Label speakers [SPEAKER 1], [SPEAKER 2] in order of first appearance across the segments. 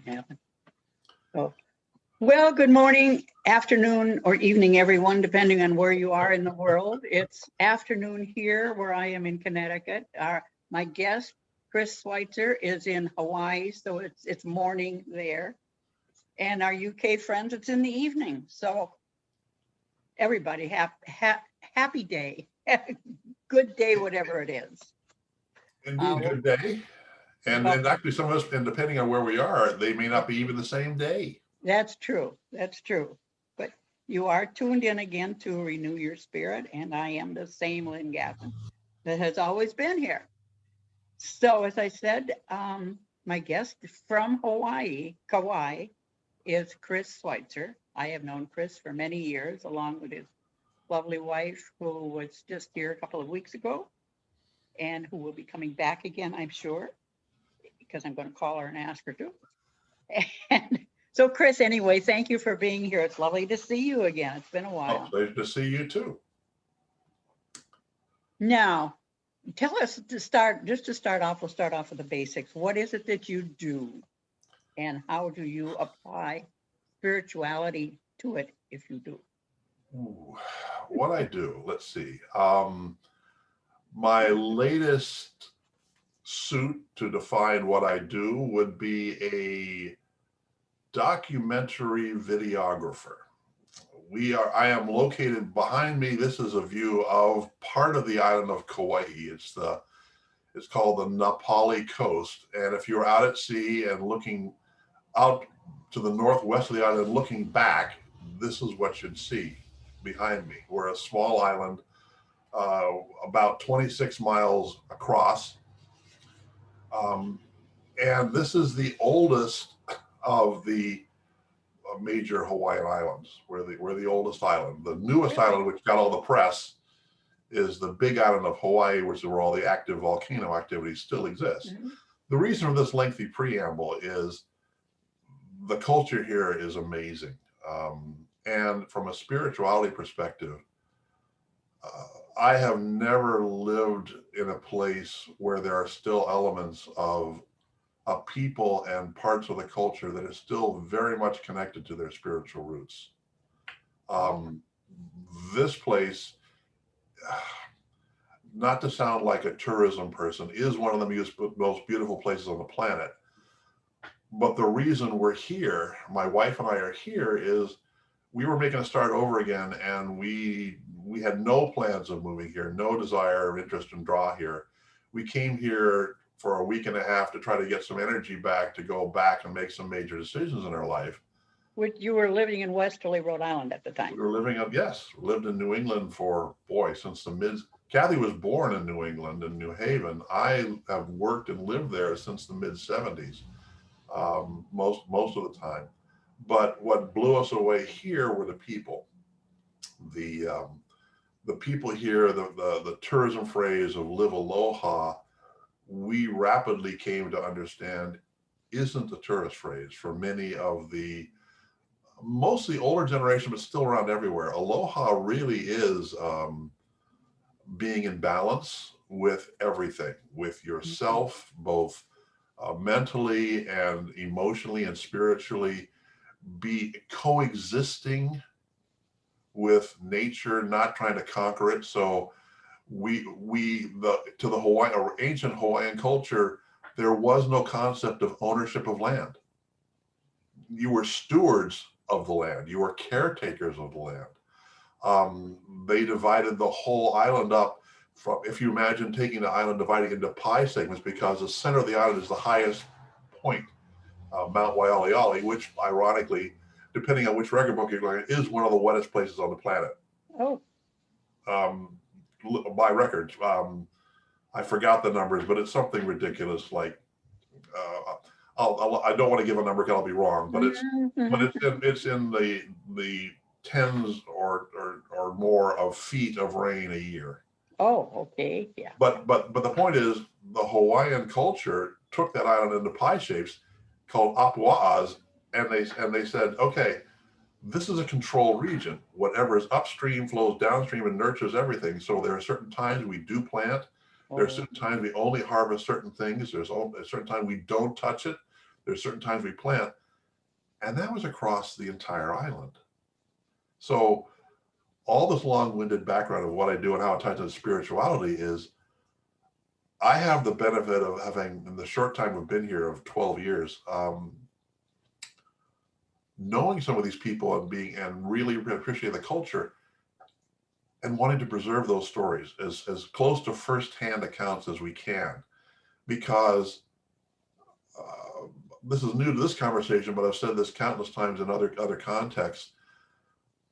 [SPEAKER 1] going to happen. So, well, good morning, afternoon, or evening, everyone, depending on where you are in the world. It's afternoon here where I am in Connecticut. My guest, Chris Sweitzer, is in Hawaii, so it's morning there. And our UK friends, it's in the evening. So everybody, happy day, good day, whatever it is.
[SPEAKER 2] Indeed, good day. And actually some of us, and depending on where we are, they may not be even the same day.
[SPEAKER 1] That's true. That's true. But you are tuned in again to Renew Your Spirit. And I am the same Lynn Gaffin that has always been here. So as I said, my guest from Hawaii, Kauai, is Chris Sweitzer. I have known Chris for many years, along with his lovely wife, who was just here a couple of weeks ago, and who will be coming back again, I'm sure, because I'm going to call her and ask her to. And so, Chris, anyway, thank you for being here. It's lovely to see you again. It's been a while.
[SPEAKER 2] Oh, pleasure to see you too.
[SPEAKER 1] Now, tell us to start off, we'll start off with the basics. What is it that you do, and how do you apply spirituality to it if you do?
[SPEAKER 2] Ooh, what I do, let's see. My latest suit to define what I do would be a documentary videographer. I am located behind me. This is a view of part of the island of Kauai. It's called the Napali Coast. And if you're out at sea and looking out to the northwest of the island, looking back, this is what you'd see behind me. We're a small island, about 26 miles across. And this is the oldest of the major Hawaiian islands. We're the oldest island. The newest island, which got all the press, is the big island of Hawaii, which is where all the active volcano activity still exists. Mm-hmm. The reason for this lengthy preamble is the culture here is amazing. And from a spirituality perspective, I have never lived in a place where there are still elements of a people and parts of the culture that is still very much connected to their spiritual roots. This place, not to sound like a tourism person, is one of the most beautiful places on the planet. But the reason we're here, my wife and I are here, is we were making a start over again, and we had no plans of moving here, no desire or interest and draw here. We came here for a week and a half to try to get some energy back, to go back and make some major decisions in our life.
[SPEAKER 1] You were living in Westerly, Rhode Island at the time.
[SPEAKER 2] We were lived in New England for, since the Kathy was born in New England, in New Haven. I have worked and lived there since the mid-70s, most of the time. But what blew us away here were the people. The people here, the tourism phrase of live aloha, we rapidly came to understand isn't a tourist phrase for many of the mostly older generation, but still around everywhere. Aloha really is being in balance with everything, with yourself, both mentally and emotionally and spiritually, be coexisting with nature, not trying to conquer it. So to the Hawaii or ancient Hawaiian culture, there was no concept of ownership of land. You were stewards of the land. You were caretakers of the land. They divided the whole island up from, if you imagine taking the island, dividing into pie segments, because the center of the island is the highest point, Mount Waialeale, which ironically, depending on which record book you're looking at, is one of the wettest places on the planet.
[SPEAKER 1] Oh.
[SPEAKER 2] By records, I forgot the numbers, but it's something ridiculous. Like, I don't want to give a number because I'll be wrong, but it's in the tens or more of feet of rain a year.
[SPEAKER 1] Oh, okay, yeah.
[SPEAKER 2] But the point is, the Hawaiian culture took that island into pie shapes called apua'as, and they said, okay, this is a control region. Whatever is upstream flows downstream and nurtures everything. So there are certain times we do plant. There are certain times we only harvest certain things. There's a certain time we don't touch it. There's certain times we plant, and that was across the entire island. So all this long-winded background of what I do and how it ties to spirituality is I have the benefit of having, in the short time we've been here of 12 years, knowing some of these people and really appreciating the culture and wanting to preserve those stories as close to firsthand accounts as we can. Because this is new to this conversation, but I've said this countless times in other contexts.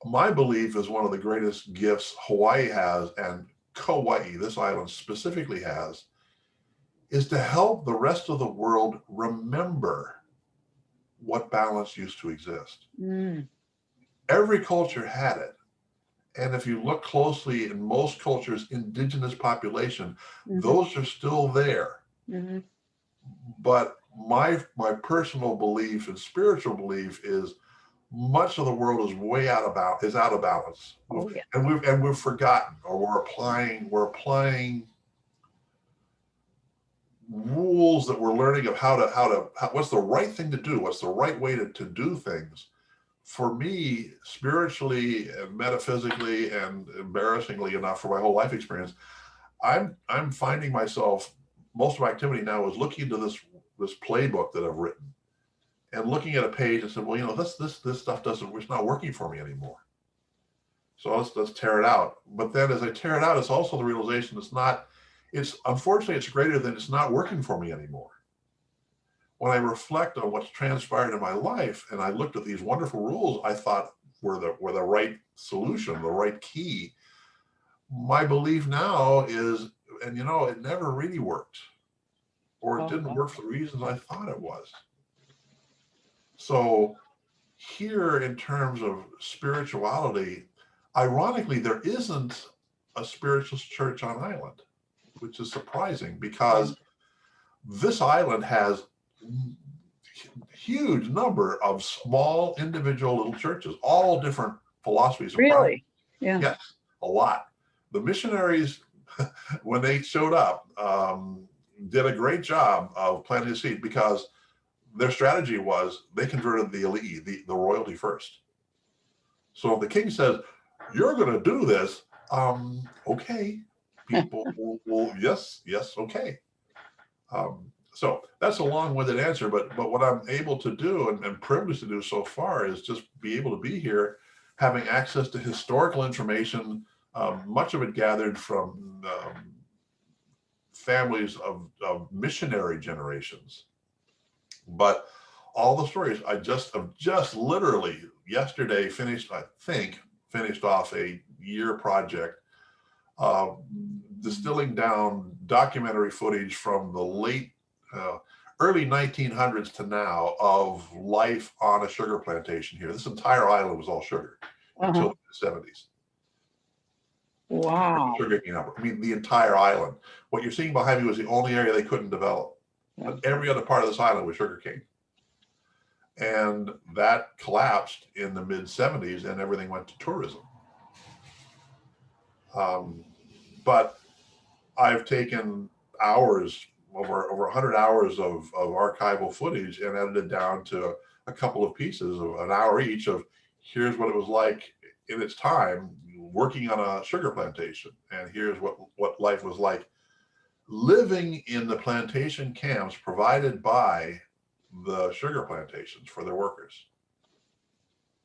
[SPEAKER 2] My belief is one of the greatest gifts Hawaii has, and Kauai, this island specifically has, is to help the rest of the world remember what balance used to exist. Every culture had it. And if you look closely in most cultures, indigenous population, those are still there. But my personal belief and spiritual belief is much of the world is out of balance. And we've forgotten, or we're applying rules that we're learning of how what's the right thing to do, what's the right way to do things. For me, spiritually and metaphysically, and embarrassingly enough for my whole life experience, I'm finding myself, most of my activity now is looking into this playbook that I've written and looking at a page and saying, well, you know, this stuff it's not working for me anymore. So let's tear it out. But then as I tear it out, it's also the realization unfortunately it's greater than it's not working for me anymore. When I reflect on what's transpired in my life and I looked at these wonderful rules I thought were the right solution, the right key, my belief now is, and you know, it never really worked, or it didn't work for the reasons I thought it was. So here, in terms of spirituality, ironically, there isn't a spiritualist church on island, which is surprising because this island has huge number of small individual little churches, all different philosophies.
[SPEAKER 1] Really? Yeah.
[SPEAKER 2] Yes, a lot. The missionaries, when they showed up, did a great job of planting a seed, because their strategy was they converted the elite, the royalty first. So if the king says, you're going to do this, okay, people will yes, okay. So that's a long-winded answer, but what I'm able to do and privileged to do so far is just be able to be here, having access to historical information, much of it gathered from families of missionary generations. But all the stories, I've just literally yesterday finished off a year project, distilling down documentary footage from the early 1900s to now of life on a sugar plantation here. This entire island was all sugar until the 70s.
[SPEAKER 1] Wow.
[SPEAKER 2] I mean, the entire island. What you're seeing behind me was the only area they couldn't develop. But every other part of this island was sugarcane. And that collapsed in the mid 70s and everything went to tourism. But I've taken hours, over 100 hours of archival footage and edited down to a couple of pieces of an hour each of here's what it was like in its time working on a sugar plantation. And here's what life was like living in the plantation camps provided by the sugar plantations for their workers.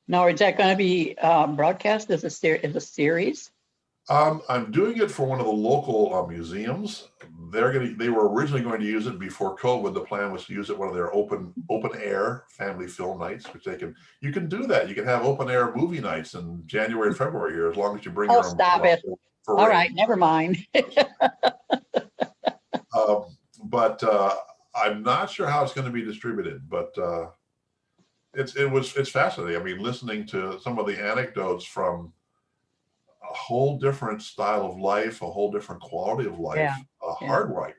[SPEAKER 1] Now, is that going to be broadcast as a series?
[SPEAKER 2] I'm doing it for one of the local museums. They were originally going to use it before COVID. The plan was to use it one of their open air family film nights, which you can do that. You can have open air movie nights in January and February here, as long as you bring your own.
[SPEAKER 1] Stop it. All right, never mind.
[SPEAKER 2] But I'm not sure how it's going to be distributed, but it's fascinating. I mean, listening to some of the anecdotes from a whole different style of life, a whole different quality of life, hard right.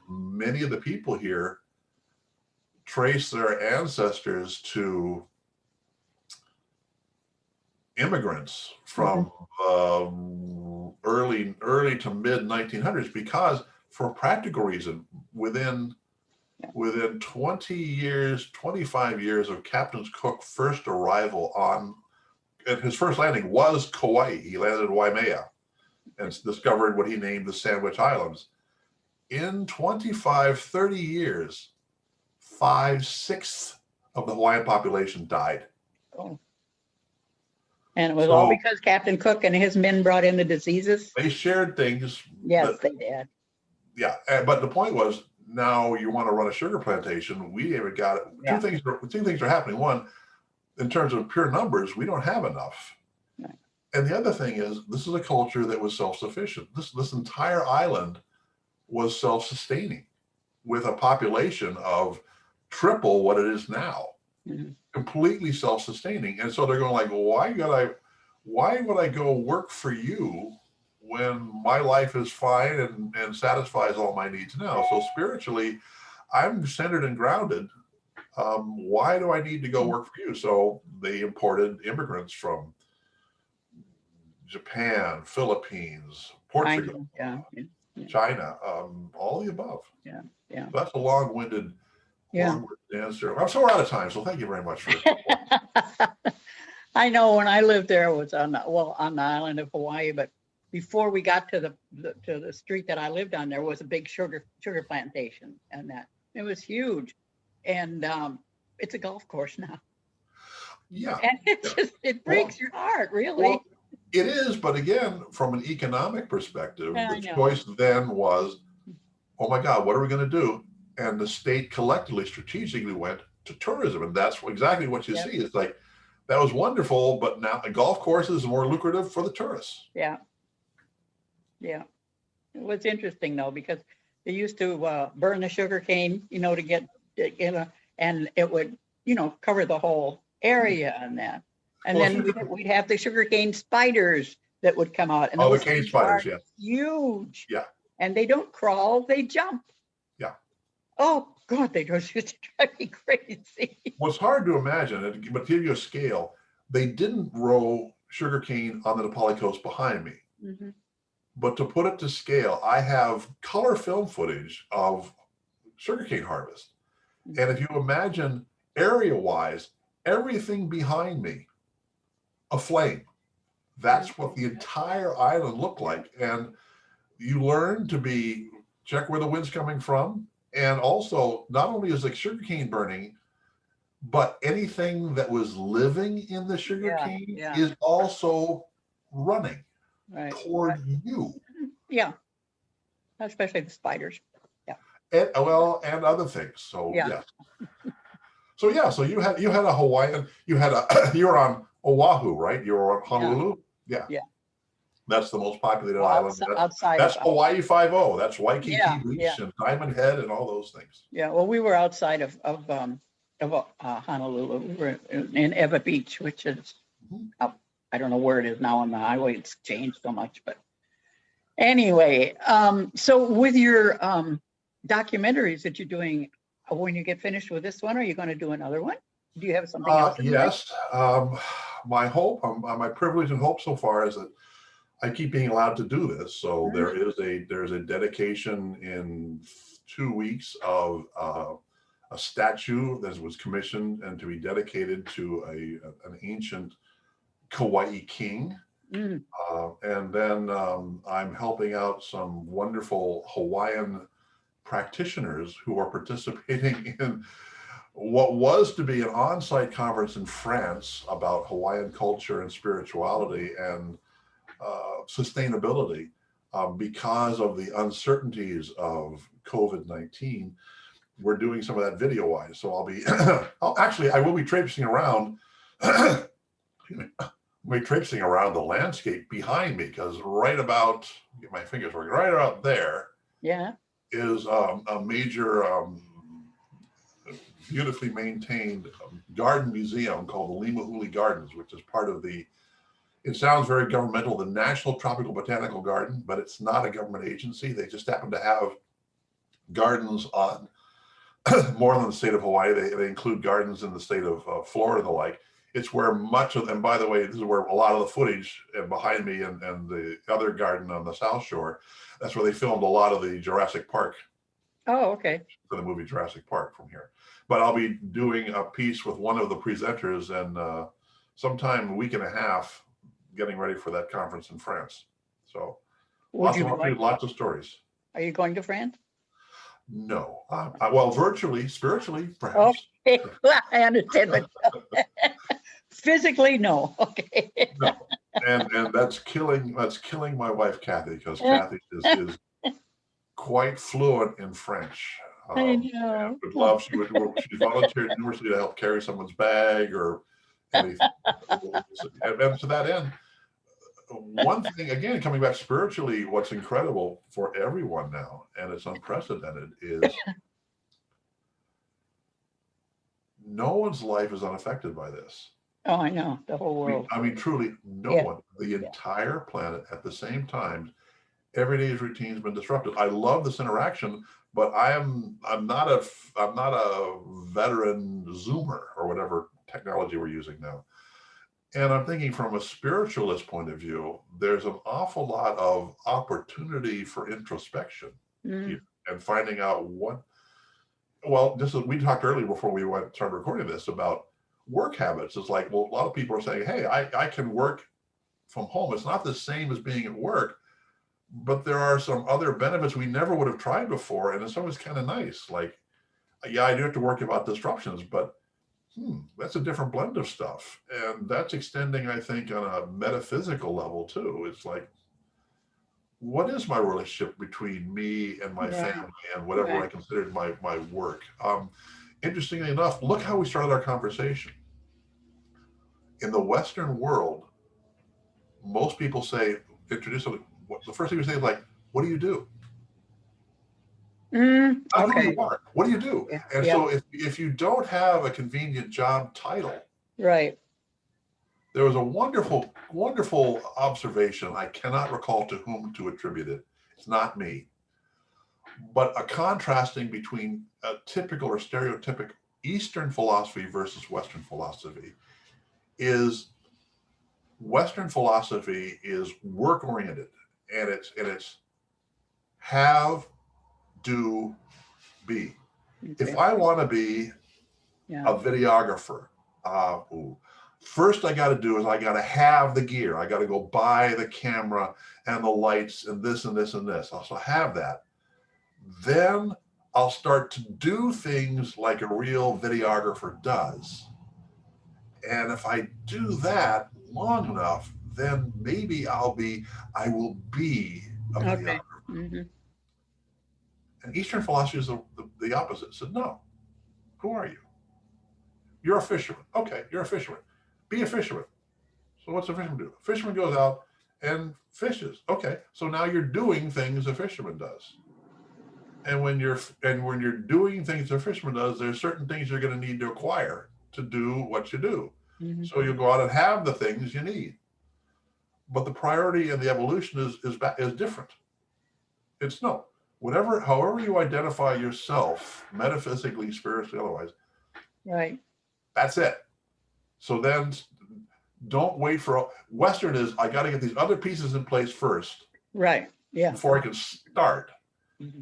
[SPEAKER 2] Many of the people here trace their ancestors to immigrants from early to mid 1900s, because for a practical reason, within within 20 years, 25 years of Captain Cook's first arrival on, and his first landing was Kauai. He landed in Waimea and discovered what he named the Sandwich Islands. In 25, 30 years, 5/6 of the Hawaiian population died.
[SPEAKER 1] Oh. And it was all because Captain Cook and his men brought in the diseases?
[SPEAKER 2] They shared things.
[SPEAKER 1] Yes, they did.
[SPEAKER 2] Yeah, but the point was, now you want to run a sugar plantation. We haven't got it.
[SPEAKER 1] Yeah.
[SPEAKER 2] Two things are happening. One, in terms of pure numbers, we don't have enough.
[SPEAKER 1] Right.
[SPEAKER 2] And the other thing is, this is a culture that was self-sufficient. This entire island was self-sustaining with a population of triple what it is now. Mm-hmm. Completely self-sustaining. And so they're going like, well, why would I go work for you when my life is fine and satisfies all my needs now? So spiritually, I'm centered and grounded. Why do I need to go work for you? So they imported immigrants from Japan, Philippines, Portugal, China, all the above.
[SPEAKER 1] Yeah, yeah. So
[SPEAKER 2] that's a long-winded answer. I'm so we're out of time, so thank you very much for
[SPEAKER 1] I know when I lived there, it was on the island of Hawaii, but before we got to the street that I lived on, there was a big sugar plantation, and that it was huge, and it's a golf course now.
[SPEAKER 2] Yeah,
[SPEAKER 1] and it breaks your heart, really.
[SPEAKER 2] Well, it is, but again, from an economic perspective, the choice then was, oh my God, what are we going to do? And the state collectively, strategically went to tourism, and that's exactly what you see. It's like, that was wonderful, but now a golf course is more lucrative for the tourists.
[SPEAKER 1] Yeah. Yeah. It was interesting though, because they used to burn the sugar cane, to get, and it would, cover the whole area and that. And then we'd have the sugarcane spiders that would come out. And
[SPEAKER 2] the cane spiders, yeah.
[SPEAKER 1] Huge.
[SPEAKER 2] Yeah.
[SPEAKER 1] And they don't crawl, they jump.
[SPEAKER 2] Yeah.
[SPEAKER 1] Oh God, they just used to drive me crazy.
[SPEAKER 2] Well, it's hard to imagine, but to give you a scale, they didn't grow sugarcane on the Na Pali coast behind me. Mm-hmm. But to put it to scale, I have color film footage of sugarcane harvest. Mm-hmm. And if you imagine area-wise, everything behind me, aflame. That's what the entire island looked like. And you learn to check where the wind's coming from. And also, not only is like sugarcane burning, but anything that was living in the sugarcane is also running toward you.
[SPEAKER 1] Yeah, especially the spiders. Yeah.
[SPEAKER 2] And other things. So yes. So you had a Hawaiian. You were on Oahu, right? You were on Honolulu. Yeah. Yeah. That's the most populated island. That's Hawaii 5-0. That's Waikiki Beach and Diamond Head and all those things.
[SPEAKER 1] Yeah. Well, we were outside of Honolulu. We were in Ewa Beach, which is I don't know where it is now on the highway. It's changed so much, but anyway. So with your documentaries that you're doing, when you get finished with this one, are you going to do another one? Do you have something else?
[SPEAKER 2] Yes. My hope, my privilege and hope so far is that I keep being allowed to do this. So there's a dedication in 2 weeks of a statue that was commissioned and to be dedicated to an ancient Kauai king. And then I'm helping out some wonderful Hawaiian practitioners who are participating in what was to be an on-site conference in France about Hawaiian culture and spirituality and sustainability because of the uncertainties of COVID-19. We're doing some of that video-wise. So I'll be, I will be traipsing around, traipsing around the landscape behind me, because right about, get my fingers working, right about there is a major, beautifully maintained garden museum called the Limahuli Gardens, which is part of it sounds very governmental, the National Tropical Botanical Garden, but it's not a government agency. They just happen to have gardens on more than the state of Hawaii. They include gardens in the state of Florida and the like. It's where much of them, by the way, this is where a lot of the footage behind me and the other garden on the South Shore, that's where they filmed a lot of the Jurassic Park
[SPEAKER 1] Oh, okay.
[SPEAKER 2] for the movie Jurassic Park from here. But I'll be doing a piece with one of the presenters and sometime a week and a half getting ready for that conference in France. So
[SPEAKER 1] Would you
[SPEAKER 2] lots of stories.
[SPEAKER 1] Are you going to France?
[SPEAKER 2] No, well, virtually, spiritually, perhaps.
[SPEAKER 1] Okay, well, I understand, but physically, no. Okay.
[SPEAKER 2] No, and that's killing my wife Kathy, because Kathy is quite fluent in French.
[SPEAKER 1] I
[SPEAKER 2] And
[SPEAKER 1] know.
[SPEAKER 2] would love she volunteered at university to help carry someone's bag or anything. And to that end, one thing, again, coming back spiritually, what's incredible for everyone now, and it's unprecedented, is no one's life is unaffected by this.
[SPEAKER 1] Oh, I know, the whole world.
[SPEAKER 2] I mean, truly, no
[SPEAKER 1] Yeah.
[SPEAKER 2] one, the entire planet at the same time, everyday's routine's been disrupted. I love this interaction, but I'm not a veteran Zoomer or whatever technology we're using now. And I'm thinking from a spiritualist point of view, there's an awful lot of opportunity for introspection here and finding out just as we talked earlier before we started recording this about work habits. It's like, well, a lot of people are saying, hey, I can work from home. It's not the same as being at work, but there are some other benefits we never would have tried before. And it's always kind of nice. Like, yeah, I do have to worry about disruptions, but that's a different blend of stuff. And that's extending, I think, on a metaphysical level too. It's like, what is my relationship between me and my family and whatever I considered my work? Interestingly enough, look how we started our conversation. In the Western world, most people introduce something. The first thing we say is like, what do you do? Not who you are. What do you do? Yeah. And so if you don't have a convenient job title,
[SPEAKER 1] right.
[SPEAKER 2] There was a wonderful, wonderful observation. I cannot recall to whom to attribute it. It's not me. But a contrasting between a typical or stereotypic Eastern philosophy versus Western philosophy is Western philosophy is work-oriented, and it's have, do, be. Okay. If I want to be a videographer, first I got to do is I got to have the gear. I got to go buy the camera and the lights and this and this and this. Also have that. Then I'll start to do things like a real videographer does. And if I do that long enough, then maybe I will be a videographer. Mm-hmm. And Eastern philosophy is the opposite. It said, no, who are you? You're a fisherman. Okay, you're a fisherman. Be a fisherman. So what's a fisherman do? A fisherman goes out and fishes. Okay, so now you're doing things a fisherman does. And when you're doing things a fisherman does, there's certain things you're going to need to acquire to do what you do. Mm-hmm. So you'll go out and have the things you need. But the priority and the evolution is different. It's no. However you identify yourself, metaphysically, spiritually, otherwise,
[SPEAKER 1] right.
[SPEAKER 2] That's it. So then don't wait for Western is I got to get these other pieces in place first.
[SPEAKER 1] Right. Yeah.
[SPEAKER 2] Before I can start. Mm-hmm.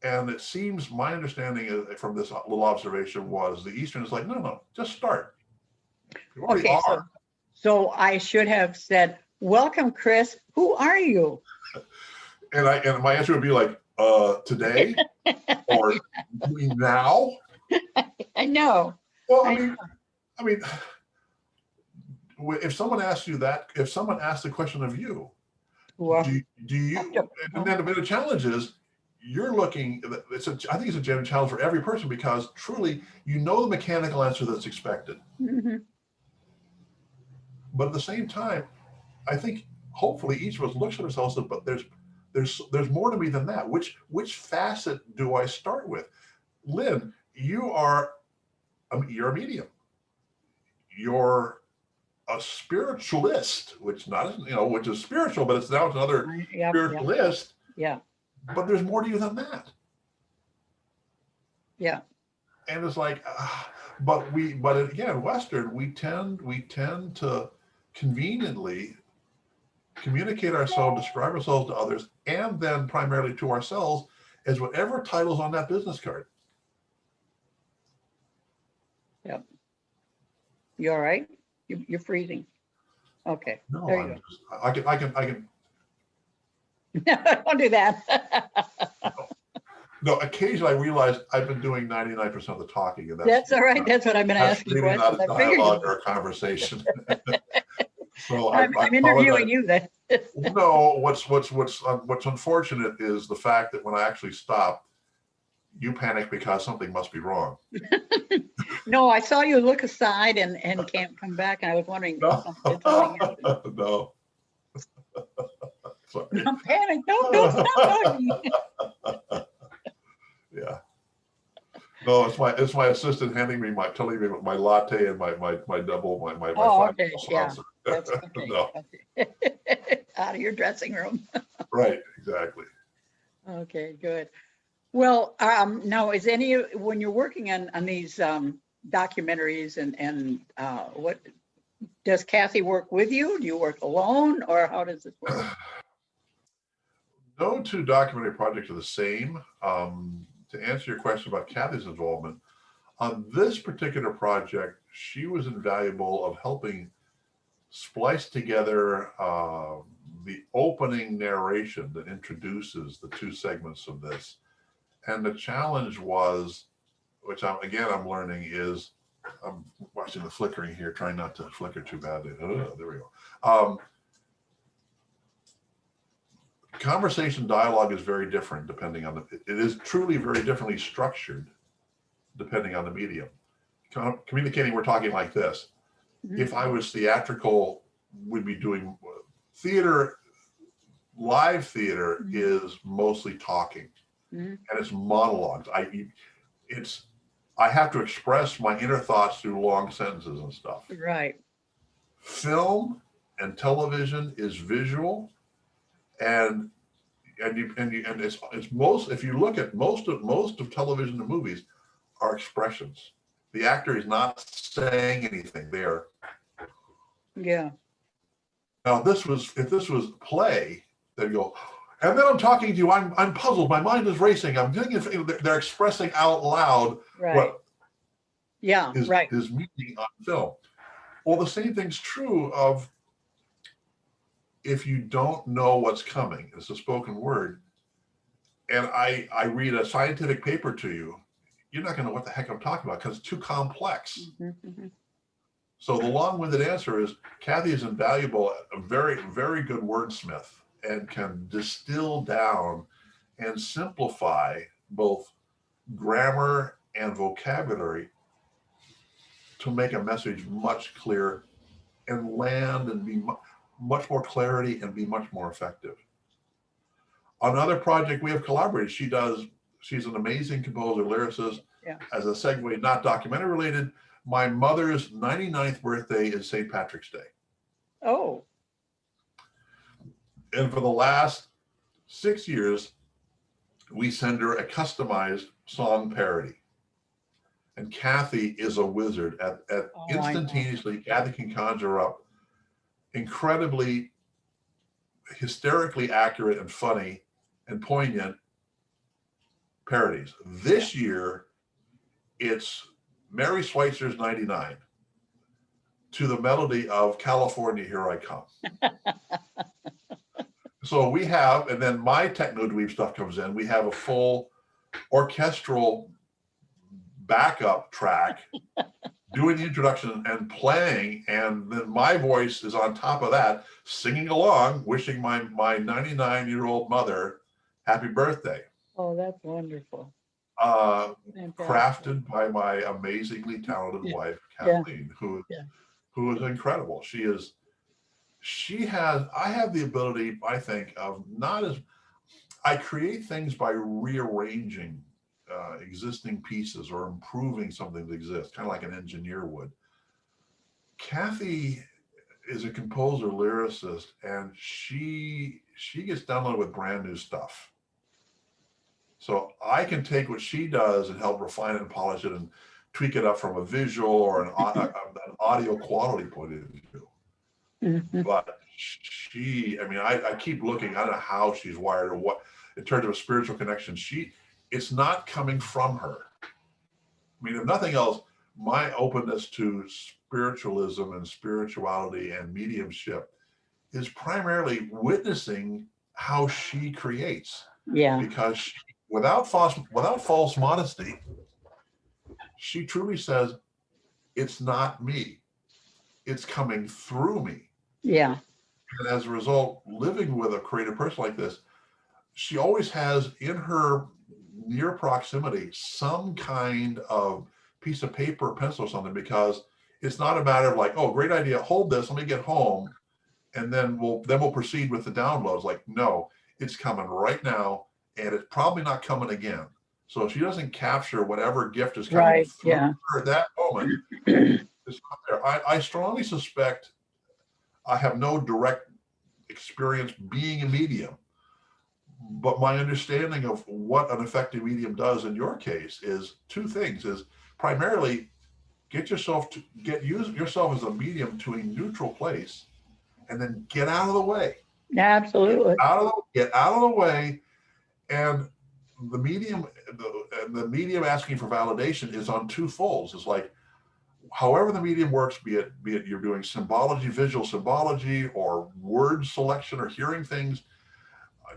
[SPEAKER 2] And it seems my understanding from this little observation was the Eastern is like, no, just start. You already are.
[SPEAKER 1] So I should have said, welcome, Chris. Who are you?
[SPEAKER 2] And my answer would be like, today or now.
[SPEAKER 1] I know.
[SPEAKER 2] Well, I mean, if someone asks you that, if someone asks the question of you, do you? And then the challenge is, you're looking. I think it's a genuine challenge for every person because truly, you know the mechanical answer that's expected. Mm-hmm. But at the same time, I think hopefully each of us looks at ourselves, but there's more to me than that. Which facet do I start with? Lynn, you're a medium. You're a spiritualist, which is spiritual, but it's now another spiritualist.
[SPEAKER 1] Yeah.
[SPEAKER 2] But there's more to you than that.
[SPEAKER 1] Yeah.
[SPEAKER 2] And it's like, but again, Western, we tend to conveniently communicate ourselves, describe ourselves to others, and then primarily to ourselves as whatever title's on that business card.
[SPEAKER 1] Yep. You all right? You're freezing. Okay.
[SPEAKER 2] No,
[SPEAKER 1] There you
[SPEAKER 2] I can.
[SPEAKER 1] go. Don't do that.
[SPEAKER 2] No, occasionally I realize I've been doing 99% of the talking, and
[SPEAKER 1] That's all right. That's what I've been
[SPEAKER 2] that's
[SPEAKER 1] asking
[SPEAKER 2] really
[SPEAKER 1] questions.
[SPEAKER 2] not a
[SPEAKER 1] I figured
[SPEAKER 2] dialogue
[SPEAKER 1] you.
[SPEAKER 2] or a conversation. So I
[SPEAKER 1] I'm interviewing
[SPEAKER 2] apologize.
[SPEAKER 1] you then.
[SPEAKER 2] No, what's unfortunate is the fact that when I actually stop, you panic because something must be wrong.
[SPEAKER 1] No, I saw you look aside and can't come back, and I was wondering
[SPEAKER 2] No,
[SPEAKER 1] did something happen?
[SPEAKER 2] no. Sorry.
[SPEAKER 1] Don't panic. Don't stop talking.
[SPEAKER 2] Yeah. No, it's my assistant handing me telling me my latte and my double my
[SPEAKER 1] Oh,
[SPEAKER 2] five
[SPEAKER 1] okay. Yeah.
[SPEAKER 2] sponsor.
[SPEAKER 1] That's okay.
[SPEAKER 2] No,
[SPEAKER 1] Okay. Out of your dressing room.
[SPEAKER 2] right, exactly.
[SPEAKER 1] Okay, good. Well, now when you're working on these documentaries and what does Kathy work with you? Do you work alone, or how does this work?
[SPEAKER 2] No two documentary projects are the same. To answer your question about Kathy's involvement, on this particular project, she was invaluable of helping splice together the opening narration that introduces the two segments of this. And the challenge was, which I'm learning, is I'm watching the flickering here, trying not to flicker too badly. Oh, there we go. Conversation dialogue is very different depending on it is truly very differently structured depending on the medium. Communicating, we're talking like this.
[SPEAKER 1] Mhm.
[SPEAKER 2] If I was theatrical, we'd be doing theater. Live theater is mostly talking, and it's monologues. I have to express my inner thoughts through long sentences and stuff.
[SPEAKER 1] Right.
[SPEAKER 2] Film and television is visual, and it's most, if you look at most of television and movies are expressions. The actor is not saying anything there.
[SPEAKER 1] Yeah.
[SPEAKER 2] Now if this was play, they'd go, and then I'm talking to you, I'm puzzled, my mind is racing, I'm doing it, they're expressing out loud
[SPEAKER 1] Right.
[SPEAKER 2] what
[SPEAKER 1] right.
[SPEAKER 2] is meaning on film. Well, the same thing's true of if you don't know what's coming, it's a spoken word, and I read a scientific paper to you, you're not going to know what the heck I'm talking about because it's too complex.
[SPEAKER 1] Mm-hmm.
[SPEAKER 2] So the long-winded answer is Kathy is invaluable, a very, very good wordsmith, and can distill down and simplify both grammar and vocabulary to make a message much clearer and land and be much more clarity and be much more effective. On another project we have collaborated, she's an amazing composer, lyricist.
[SPEAKER 1] Yeah.
[SPEAKER 2] As a segue, not documentary related, my mother's 99th birthday is St. Patrick's Day.
[SPEAKER 1] Oh.
[SPEAKER 2] And for the last 6 years, we send her a customized song parody. And Kathy is a wizard at instantaneously, Kathy can conjure up incredibly hysterically accurate and funny and poignant parodies. This year, it's Mary Schweitzer's 99 to the melody of California, Here I Come. So we have, and then my techno dweeb stuff comes in, we have a full orchestral backup track doing the introduction and playing, and then my voice is on top of that, singing along, wishing my 99-year-old mother happy birthday.
[SPEAKER 1] Oh, that's wonderful.
[SPEAKER 2] Crafted by my amazingly talented wife, Kathleen, who is incredible. I have the ability, I think, of I create things by rearranging existing pieces or improving something that exists, kind of like an engineer would. Kathy is a composer, lyricist, and she gets downloaded with brand new stuff. So I can take what she does and help refine it and polish it and tweak it up from a visual or an audio quality point of view. Mm-hmm. But I keep looking, I don't know how she's wired or what. in terms of a spiritual connection. It's not coming from her. I mean, if nothing else, my openness to spiritualism and spirituality and mediumship is primarily witnessing how she creates.
[SPEAKER 1] Yeah.
[SPEAKER 2] Because without false modesty, she truly says, it's not me. It's coming through me.
[SPEAKER 1] Yeah.
[SPEAKER 2] And as a result, living with a creative person like this, she always has in her near proximity some kind of piece of paper or pencil or something, because it's not a matter of like, oh, great idea, hold this, let me get home, and then we'll proceed with the downloads. Like, no, it's coming right now, and it's probably not coming again. So she doesn't capture whatever gift is coming through her at that moment. It's not there. I strongly suspect, I have no direct experience being a medium, but my understanding of what an effective medium does in your case is two things: is primarily use yourself as a medium to a neutral place, and then get out of the way.
[SPEAKER 1] Absolutely.
[SPEAKER 2] Get out of the way. And the medium asking for validation is on two folds. It's like, however the medium works, be it you're doing symbology, visual symbology, or word selection, or hearing things,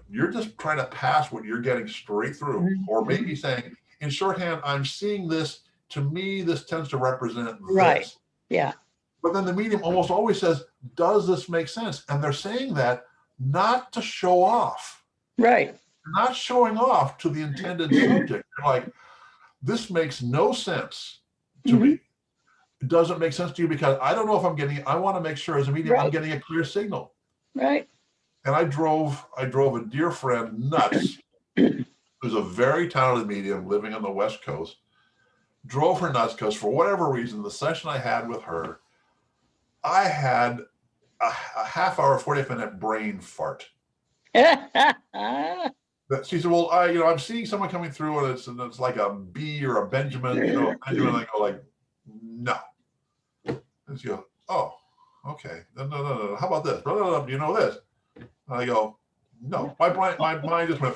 [SPEAKER 2] you're just trying to pass what you're getting straight through. Mm-hmm. Or maybe saying in shorthand, I'm seeing this, to me this tends to represent this.
[SPEAKER 1] Yeah.
[SPEAKER 2] But then the medium almost always says, does this make sense? And they're saying that not to show off.
[SPEAKER 1] Right.
[SPEAKER 2] Not showing off to the intended subject. They're like, this makes no sense to me. It doesn't make sense to you because I don't know if I'm getting it. I want to make sure as a medium, I'm getting a clear signal.
[SPEAKER 1] Right.
[SPEAKER 2] And I drove a dear friend nuts, who's a very talented medium living on the West Coast. Drove her nuts because for whatever reason, the session I had with her, I had a half hour, 40-minute brain fart. She said, well, I'm seeing someone coming through and it's like a B or a Benjamin, Benjamin. I go like, no. And she goes, oh, okay. No. How about this? Do you know this? And I go, no. My mind just went,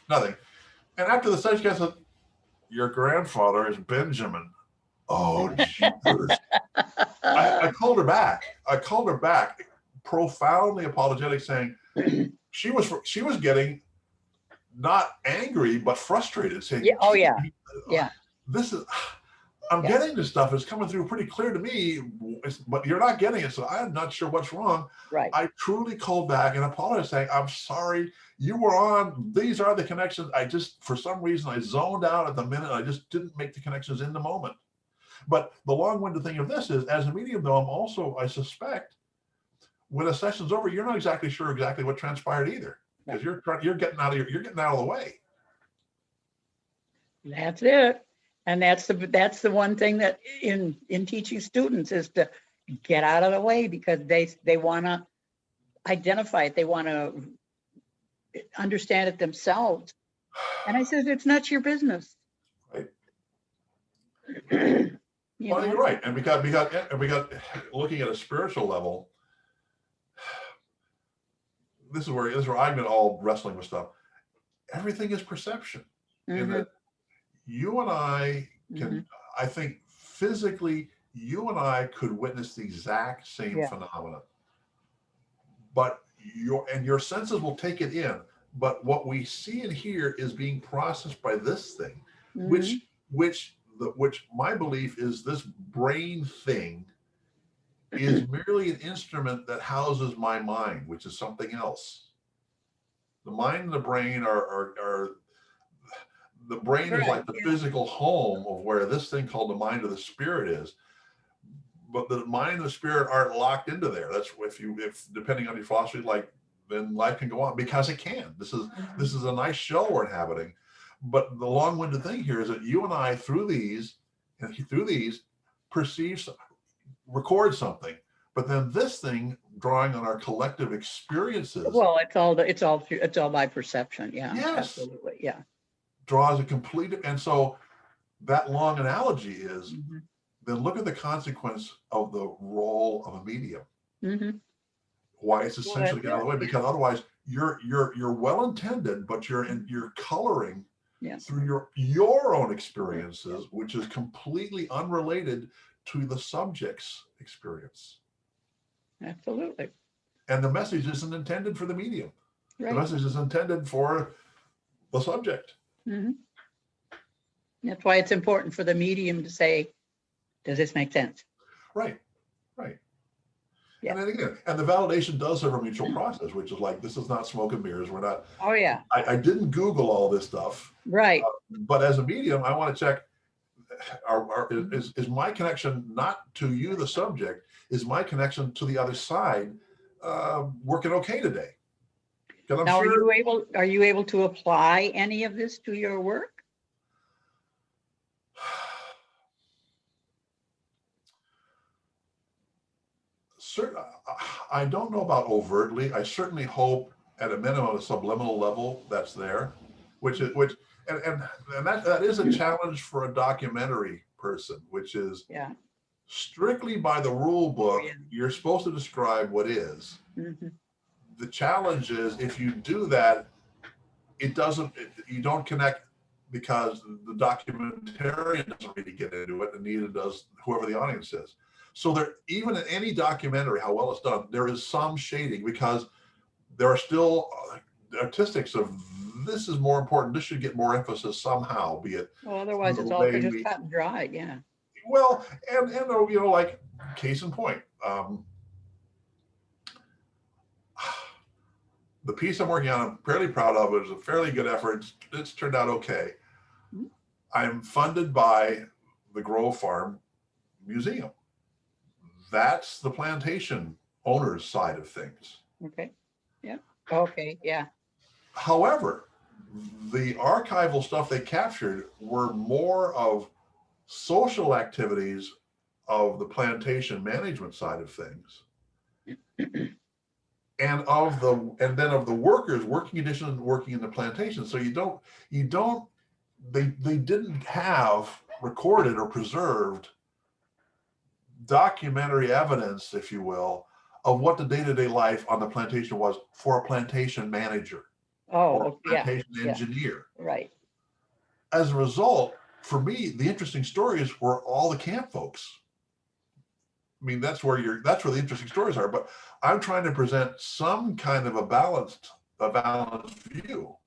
[SPEAKER 2] nothing. And after the session, I said, your grandfather is Benjamin. Oh, jeepers. I called her back, profoundly apologetic, saying she was getting not angry, but frustrated, saying, I'm getting this stuff. It's coming through pretty clear to me, but you're not getting it. So I'm not sure what's wrong.
[SPEAKER 1] Right.
[SPEAKER 2] I truly called back and apologized, saying, I'm sorry, you were on. These are the connections. I just, for some reason, I zoned out at the minute. I just didn't make the connections in the moment. But the long-winded thing of this is, as a medium, though, I suspect, when a session's over, you're not exactly sure what transpired either, because you're getting out of the way.
[SPEAKER 1] That's it. And that's the one thing that in teaching students is to get out of the way, because they want to identify it. They want to understand it themselves. And I said, it's not your business.
[SPEAKER 2] Right. You're right. And we got looking at a spiritual level. This is where I've been all wrestling with stuff. Everything is perception. Mm-hmm. In that you and I can, I think physically, you and I could witness the exact same phenomenon. But your senses will take it in. But what we see and hear is being processed by this thing, which my belief is this brain thing is merely an instrument that houses my mind, which is something else. The mind and the brain are the brain is like the physical home of where this thing called the mind of the spirit is. But the mind and the spirit aren't locked into there. That's if depending on your philosophy, then life can go on, because it can. This is a nice shell we're inhabiting. But the long-winded thing here is that you and I, through these, record something. But then this thing, drawing on our collective experiences.
[SPEAKER 1] Well, it's all by perception. Yeah. Yes. Absolutely. Yeah.
[SPEAKER 2] Draws a complete, and so that long analogy is, then look at the consequence of the role of a medium. Why it's essential to get out of the way, because otherwise you're well intended, but you're coloring
[SPEAKER 1] Yeah.
[SPEAKER 2] through your own experiences, which is completely unrelated to the subject's experience.
[SPEAKER 1] Absolutely.
[SPEAKER 2] And the message isn't intended for the medium. The
[SPEAKER 1] Right.
[SPEAKER 2] message is intended for the subject.
[SPEAKER 1] Hmm. That's why it's important for the medium to say, does this make sense?
[SPEAKER 2] Right. Right.
[SPEAKER 1] Yeah.
[SPEAKER 2] And then again, and the validation does have a mutual process, which is like, this is not smoke and mirrors. We're not,
[SPEAKER 1] Oh, yeah.
[SPEAKER 2] I didn't Google all this stuff,
[SPEAKER 1] Right.
[SPEAKER 2] but as a medium, I want to check, is my connection not to you, the subject, is my connection to the other side working okay today? Because I'm
[SPEAKER 1] Now,
[SPEAKER 2] sure.
[SPEAKER 1] are you able to apply any of this to your work?
[SPEAKER 2] I don't know about overtly. I certainly hope at a minimum, a subliminal level that's there, which and that is a challenge for a documentary person, which is
[SPEAKER 1] Yeah.
[SPEAKER 2] strictly by the rule book,
[SPEAKER 1] Yeah.
[SPEAKER 2] you're supposed to describe what is.
[SPEAKER 1] Mhm.
[SPEAKER 2] The challenge is if you do that, you don't connect, because the documentarian doesn't really get into it, and neither does whoever the audience is. So there, even in any documentary, how well it's done, there is some shading, because there are still artistics of, this is more important, this should get more emphasis somehow, be it
[SPEAKER 1] Well, otherwise it's
[SPEAKER 2] the
[SPEAKER 1] all
[SPEAKER 2] way
[SPEAKER 1] just
[SPEAKER 2] we,
[SPEAKER 1] cut and dry. Yeah.
[SPEAKER 2] well, and like case in point, the piece I'm working on, I'm fairly proud of. It was a fairly good effort. It's turned out okay.
[SPEAKER 1] Mhm.
[SPEAKER 2] I'm funded by the Grove Farm Museum. That's the plantation owner's side of things.
[SPEAKER 1] Okay. Yeah. Okay. Yeah.
[SPEAKER 2] However, the archival stuff they captured were more of social activities of the plantation management side of things. And then of the workers, working conditions, working in the plantation. So they didn't have recorded or preserved documentary evidence, if you will, of what the day-to-day life on the plantation was for a plantation manager or
[SPEAKER 1] Oh,
[SPEAKER 2] a
[SPEAKER 1] yeah.
[SPEAKER 2] plantation
[SPEAKER 1] Yeah.
[SPEAKER 2] engineer.
[SPEAKER 1] Right.
[SPEAKER 2] As a result, for me, the interesting stories were all the camp folks. I mean, that's where the interesting stories are. But I'm trying to present some kind of a balanced view.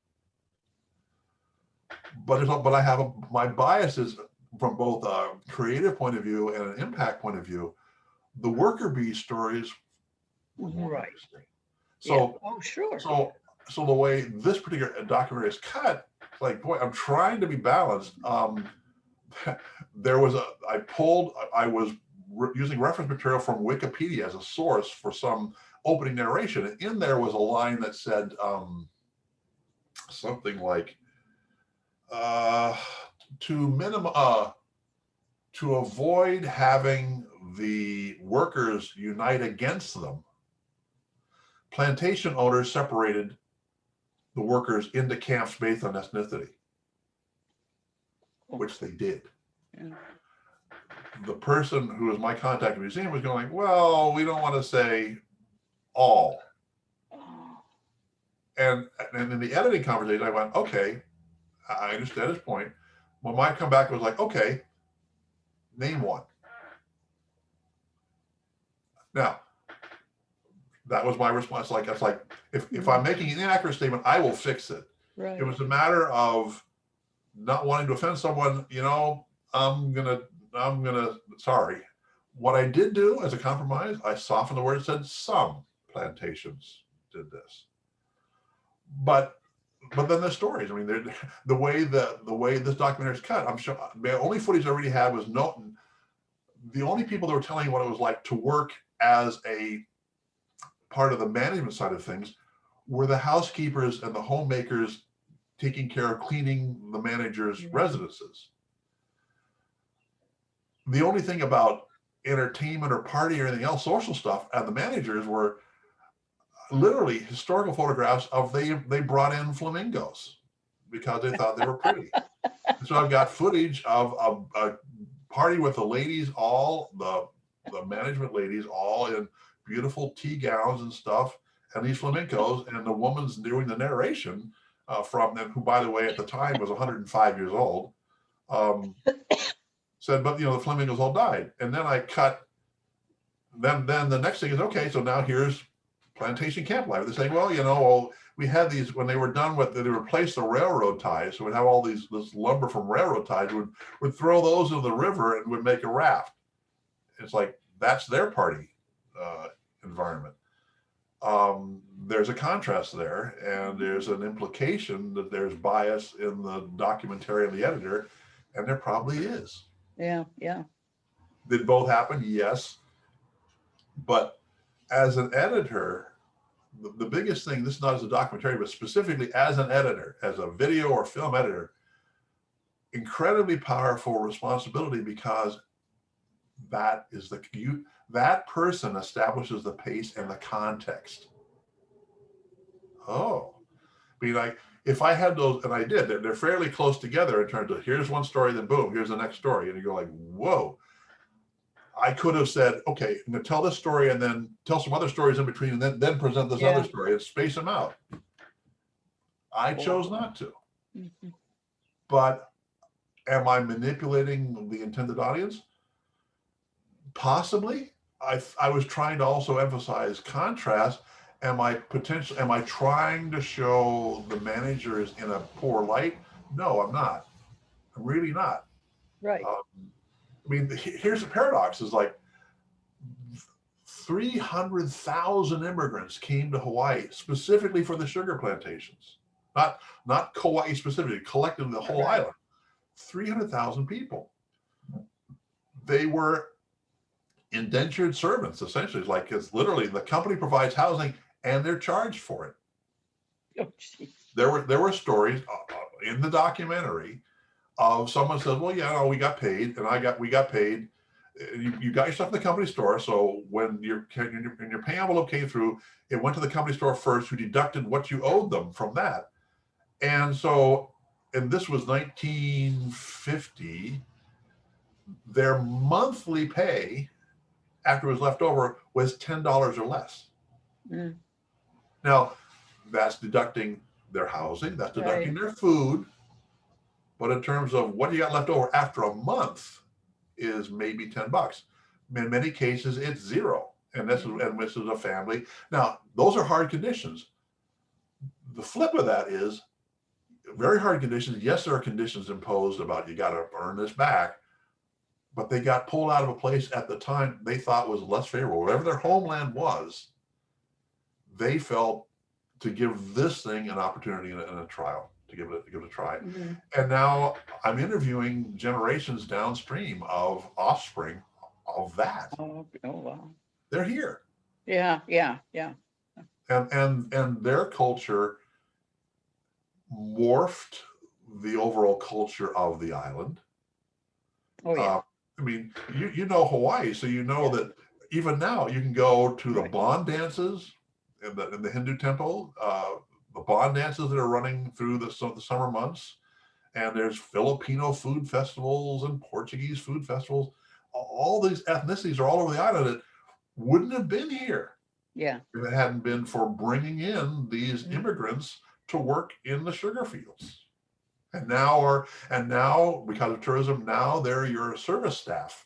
[SPEAKER 2] But I have my biases from both a creative point of view and an impact point of view. The worker bee stories were more
[SPEAKER 1] Right.
[SPEAKER 2] interesting.
[SPEAKER 1] Yeah.
[SPEAKER 2] So
[SPEAKER 1] Oh, sure.
[SPEAKER 2] so the way this particular documentary is cut, like, boy, I'm trying to be balanced. I was using reference material from Wikipedia as a source for some opening narration. And in there was a line that said something like, to avoid having the workers unite against them, plantation owners separated the workers into camps based on ethnicity, which they did.
[SPEAKER 1] Yeah.
[SPEAKER 2] The person who was my contact at the museum was going, well, we don't want to say all.
[SPEAKER 1] Oh,
[SPEAKER 2] And in the editing conversation, I went, okay, I understand his point. Well, my comeback was like, okay, name one. Now, that was my response. Like, it's like, if I'm making an inaccurate statement, I will fix it.
[SPEAKER 1] right.
[SPEAKER 2] It was a matter of not wanting to offend someone. Sorry. What I did do as a compromise, I softened the word and said some plantations did this. But then the stories. I mean, the way this documentary is cut, I'm sure the only footage I already had was the only people that were telling you what it was like to work as a part of the management side of things were the housekeepers and the homemakers taking care of cleaning the manager's residences. The only thing about entertainment or party or anything else, social stuff, and the managers were literally historical photographs of they brought in flamingos because they thought they were pretty. So I've got footage of a party with the ladies, all the management ladies, all in beautiful tea gowns and stuff, and these flamencos, and the woman's doing the narration from them, who, by the way, at the time was 105 years old, said, but, you know, the flamingos all died. And then I cut, then the next thing is, okay, so now here's plantation camp life. They're saying, well, you know, well, we had these, when they were done with, they replaced the railroad ties. So we'd have all this lumber from railroad ties, would throw those into the river and would make a raft. It's like, that's their party environment. There's a contrast there, and there's an implication that there's bias in the documentary and the editor, and there probably is.
[SPEAKER 1] Yeah, yeah.
[SPEAKER 2] Did both happen? Yes. But as an editor, the biggest thing, this is not as a documentary, but specifically as an editor, as a video or film editor, incredibly powerful responsibility, because that is that person establishes the pace and the context. Oh, I mean, like, if I had those, and I did, they're fairly close together in terms of, here's one story, then boom, here's the next story. And you go like, whoa. I could have said, okay, I'm gonna tell this story and then tell some other stories in between, and then present this other story and space them out. I chose not to.
[SPEAKER 1] Mm-hmm.
[SPEAKER 2] But am I manipulating the intended audience? Possibly. I was trying to also emphasize contrast. Am I trying to show the managers in a poor light? No, I'm not. I'm really not.
[SPEAKER 1] Right.
[SPEAKER 2] I mean, here's the paradox: is like 300,000 immigrants came to Hawaii specifically for the sugar plantations, not Kauai specifically, collectively the whole island. 300,000 people. They were indentured servants, essentially. Like, it's literally the company provides housing and they're charged for it.
[SPEAKER 1] Oh, geez.
[SPEAKER 2] There were stories in the documentary of someone says, well, yeah, no, we got paid, and we got paid. You got your stuff in the company store. So when your pay envelope came through, it went to the company store first, who deducted what you owed them from that. And so, and this was 1950, their monthly pay after it was left over was $10 or less.
[SPEAKER 1] Mm.
[SPEAKER 2] Now, that's deducting their housing, that's deducting their food. But in terms of what you got left over after a month is maybe $10. In many cases, it's zero. And this is a family. Now, those are hard conditions. The flip of that is very hard conditions. Yes, there are conditions imposed about you got to earn this back, but they got pulled out of a place at the time they thought was less favorable. Whatever their homeland was, they felt to give this thing an opportunity and a trial, to give it a try. Mm-hmm. And now I'm interviewing generations downstream of offspring of that.
[SPEAKER 1] Oh wow.
[SPEAKER 2] They're here.
[SPEAKER 1] Yeah.
[SPEAKER 2] And their culture morphed the overall culture of the island.
[SPEAKER 1] Oh yeah.
[SPEAKER 2] I mean, you know Hawaii, so you know that even now you can go to the bond dances in the Hindu temple, the bond dances that are running through the summer months, and there's Filipino food festivals and Portuguese food festivals. All these ethnicities are all over the island that wouldn't have been here.
[SPEAKER 1] Yeah.
[SPEAKER 2] If it hadn't been for bringing in these immigrants to work in the sugar fields. And now because of tourism, now they're your service staff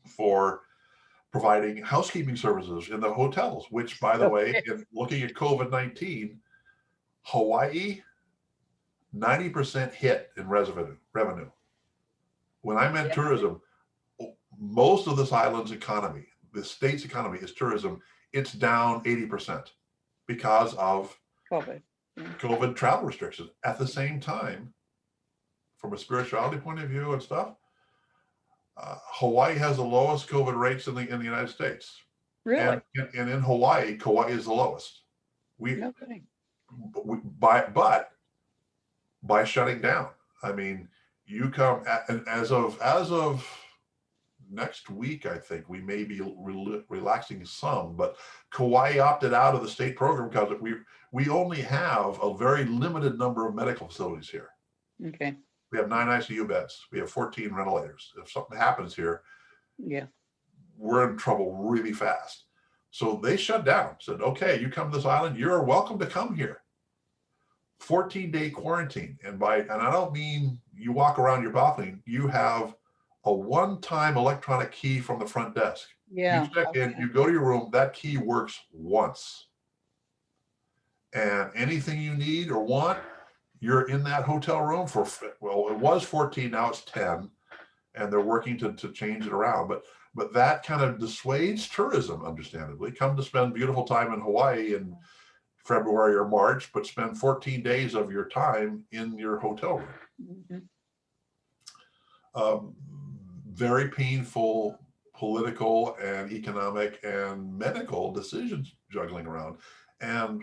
[SPEAKER 2] for providing housekeeping services in the hotels, which, by the way, in looking at COVID-19, Hawaii, 90% hit in revenue. When I meant tourism, most of this island's economy, the state's economy is tourism. It's down 80% because of COVID travel restrictions. At the same time, from a spirituality point of view and stuff, Hawaii has the lowest COVID rates in the United States.
[SPEAKER 1] Really?
[SPEAKER 2] And in Hawaii, Kauai is the lowest. By shutting down. I mean, you come and as of next week, I think we may be relaxing some, but Kauai opted out of the state program because we only have a very limited number of medical facilities here.
[SPEAKER 1] Okay.
[SPEAKER 2] We have 9 ICU beds. We have 14 ventilators. If something happens here, we're in trouble really fast. So they shut down, said, okay, you come to this island, you're welcome to come here. 14-day quarantine. And I don't mean you walk around your balcony, you have a one-time electronic key from the front desk.
[SPEAKER 1] Yeah.
[SPEAKER 2] You check in, you go to your room, that key works once. And anything you need or want, you're in that hotel room for, well, it was 14, now it's 10, and they're working to change it around. But that kind of dissuades tourism, understandably. Come to spend beautiful time in Hawaii in February or March, but spend 14 days of your time in your hotel room. Very painful political and economic and medical decisions juggling around. And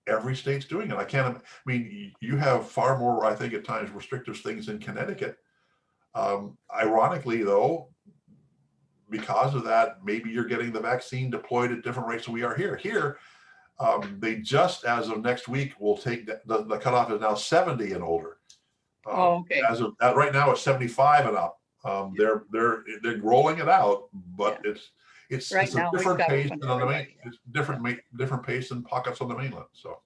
[SPEAKER 2] every state's doing it. I mean, you have far more, I think, at times restrictive things in Connecticut. Ironically, though, because of that, maybe you're getting the vaccine deployed at different rates than we are here. Here, they just, as of next week, will take the cutoff is now 70 and older.
[SPEAKER 1] Okay.
[SPEAKER 2] As of right now, it's 75 and up. They're rolling it out, but it's
[SPEAKER 1] Right
[SPEAKER 2] a
[SPEAKER 1] now, we've
[SPEAKER 2] different
[SPEAKER 1] got
[SPEAKER 2] pace
[SPEAKER 1] open
[SPEAKER 2] than on the main.
[SPEAKER 1] everybody.
[SPEAKER 2] It's different pace than pockets on the mainland. So.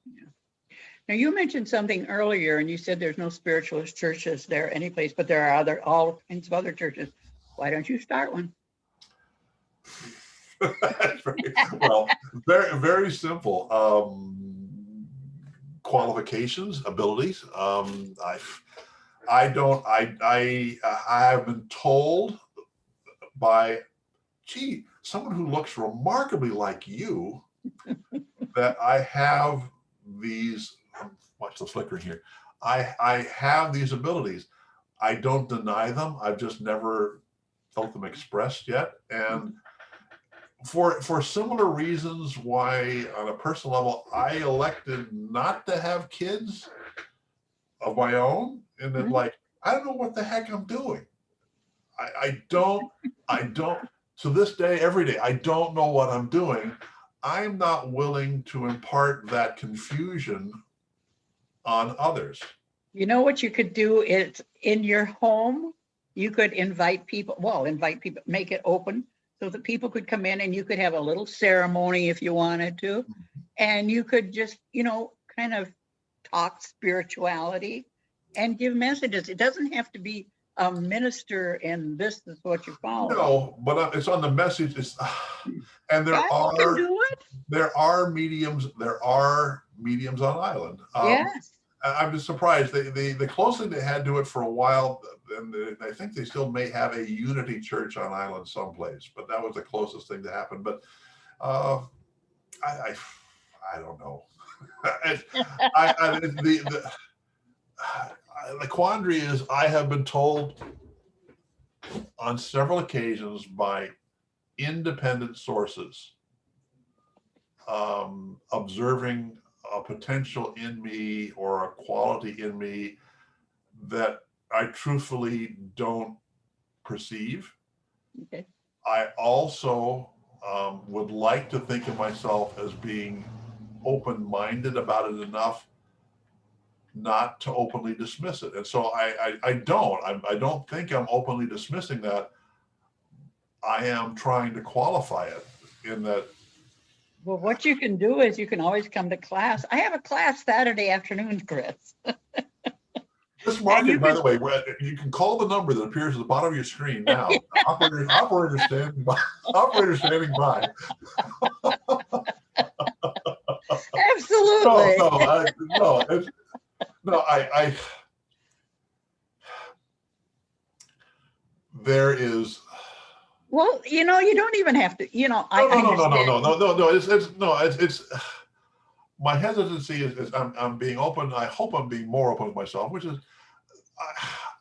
[SPEAKER 1] Now, you mentioned something earlier, and you said there's no spiritualist churches there any place, but there are all kinds of other churches. Why don't you start one?
[SPEAKER 2] Well, very, very simple. Qualifications, abilities. I have been told by, someone who looks remarkably like you, that I have these, watch the flickering here. I have these abilities. I don't deny them. I've just never felt them expressed yet. And for similar reasons why, on a personal level, I elected not to have kids of my own. And then, like, I don't know what the heck I'm doing. I don't, to this day, every day, I don't know what I'm doing. I'm not willing to impart that confusion on others.
[SPEAKER 1] You know what you could do is, in your home, you could invite people, make it open so that people could come in, and you could have a little ceremony if you wanted to. And you could just, kind of talk spirituality and give messages. It doesn't have to be a minister and this is what you follow.
[SPEAKER 2] No, but it's on the message. And there are mediums on island.
[SPEAKER 1] Yes.
[SPEAKER 2] I'm just surprised. The closest they had to it for a while, and I think they still may have a unity church on island someplace, but that was the closest thing to happen. But I don't know. The quandary is, I have been told on several occasions by independent sources, observing a potential in me or a quality in me that I truthfully don't perceive.
[SPEAKER 1] Okay.
[SPEAKER 2] I also would like to think of myself as being open-minded about it enough not to openly dismiss it. And so I don't think I'm openly dismissing that. I am trying to qualify it in that.
[SPEAKER 1] Well, what you can do is you can always come to class. I have a class Saturday afternoon, Chris.
[SPEAKER 2] This market, by the way, you can call the number that appears at the bottom of your screen now. Operator standing by. Operator standing by.
[SPEAKER 1] Absolutely.
[SPEAKER 2] There is.
[SPEAKER 1] Well, you don't even have to.
[SPEAKER 2] No. It's my hesitancy is I'm being open. I hope I'm being more open with myself, which is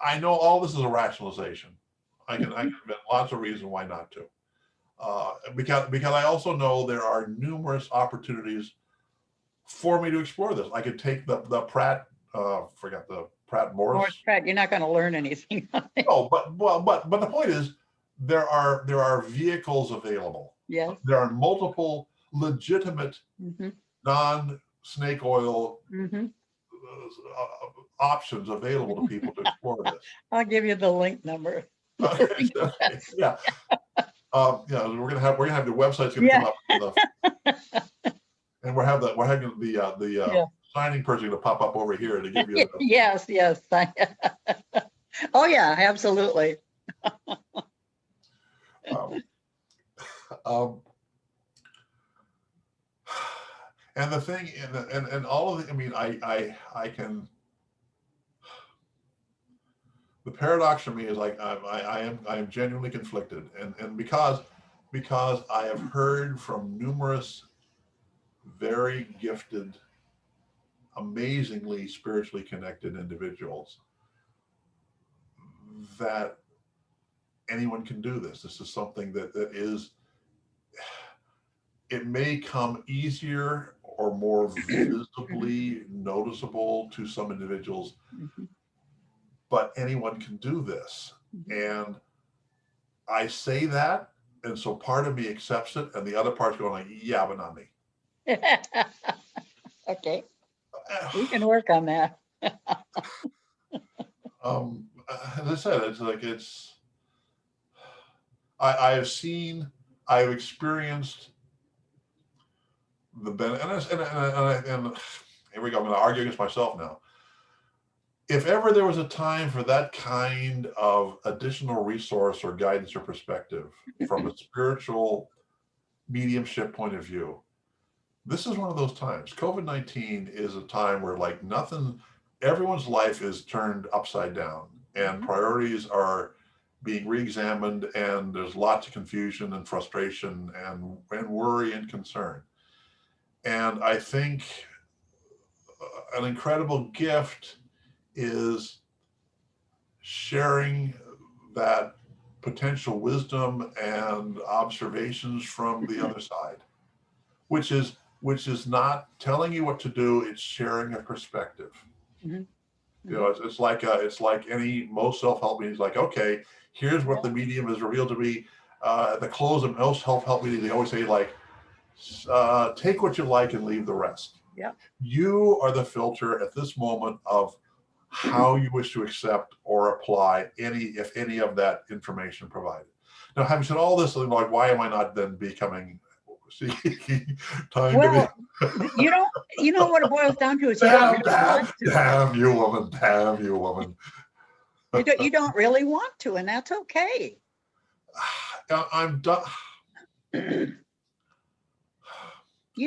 [SPEAKER 2] I know all this is a rationalization. I can invent lots of reasons why not to. Because I also know there are numerous opportunities for me to explore this. I could take the Pratt, forgot the Pratt Morris.
[SPEAKER 1] Pratt, you're not going to learn anything.
[SPEAKER 2] No, but the point is, there are vehicles available.
[SPEAKER 1] Yes.
[SPEAKER 2] There are multiple legitimate non-snake oil options available to people to explore this.
[SPEAKER 1] I'll give you the link number.
[SPEAKER 2] Yeah. We're gonna have the website's gonna come up And we're having the
[SPEAKER 1] Yeah.
[SPEAKER 2] signing person to pop up over here to give you the,
[SPEAKER 1] Yes, yes. Oh, yeah, absolutely.
[SPEAKER 2] um, um, and the thing, and all of the, I mean, I can, the paradox for me is like, I am genuinely conflicted. And because I have heard from numerous very gifted, amazingly spiritually connected individuals that anyone can do this. This is something that is, it may come easier or more visibly noticeable to some individuals,
[SPEAKER 1] Mhm,
[SPEAKER 2] but anyone can do this.
[SPEAKER 1] mhm.
[SPEAKER 2] And I say that, and so part of me accepts it, and the other part's going like, yeah, but not me.
[SPEAKER 1] Okay, we can work on that.
[SPEAKER 2] As I said, it's like I have seen, I have experienced the benefit, and here we go. I'm going to argue against myself now. If ever there was a time for that kind of additional resource or guidance or perspective from a spiritual mediumship point of view, this is one of those times. COVID-19 is a time where like nothing, everyone's life is turned upside down and
[SPEAKER 1] Mhm.
[SPEAKER 2] priorities are being re-examined, and there's lots of confusion and frustration and worry and concern. And I think an incredible gift is sharing that potential wisdom and observations from the other side, which is not telling you what to do, it's sharing a perspective.
[SPEAKER 1] Mhm,
[SPEAKER 2] You know,
[SPEAKER 1] mhm.
[SPEAKER 2] it's like any most self-help meetings, like, okay, here's what the medium has revealed to me. At the close of most self-help meetings, they always say like, take what you like and leave the rest.
[SPEAKER 1] Yeah.
[SPEAKER 2] You are the filter at this moment of how you wish to accept or apply any, if any, of that information provided. Now, having said all this, like, why am I not then becoming time to be?
[SPEAKER 1] Well, you know what it boils down to is you don't
[SPEAKER 2] Damn,
[SPEAKER 1] really
[SPEAKER 2] damn,
[SPEAKER 1] want to.
[SPEAKER 2] damn you, woman! Damn you, woman!
[SPEAKER 1] You don't really want to, and that's okay.
[SPEAKER 2] I'm done.
[SPEAKER 1] You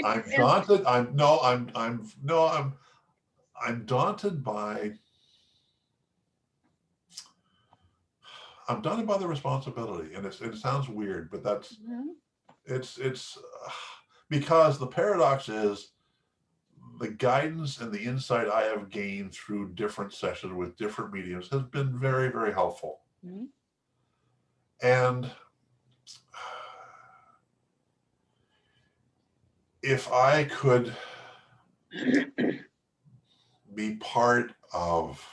[SPEAKER 2] I'm
[SPEAKER 1] and
[SPEAKER 2] daunted. I'm no. I'm no. I'm daunted by. I'm daunted by the responsibility, and it sounds weird, but that's
[SPEAKER 1] Mhm.
[SPEAKER 2] it's because the paradox is the guidance and the insight I have gained through different sessions with different mediums has been very, very helpful.
[SPEAKER 1] Mhm.
[SPEAKER 2] And if I could be part of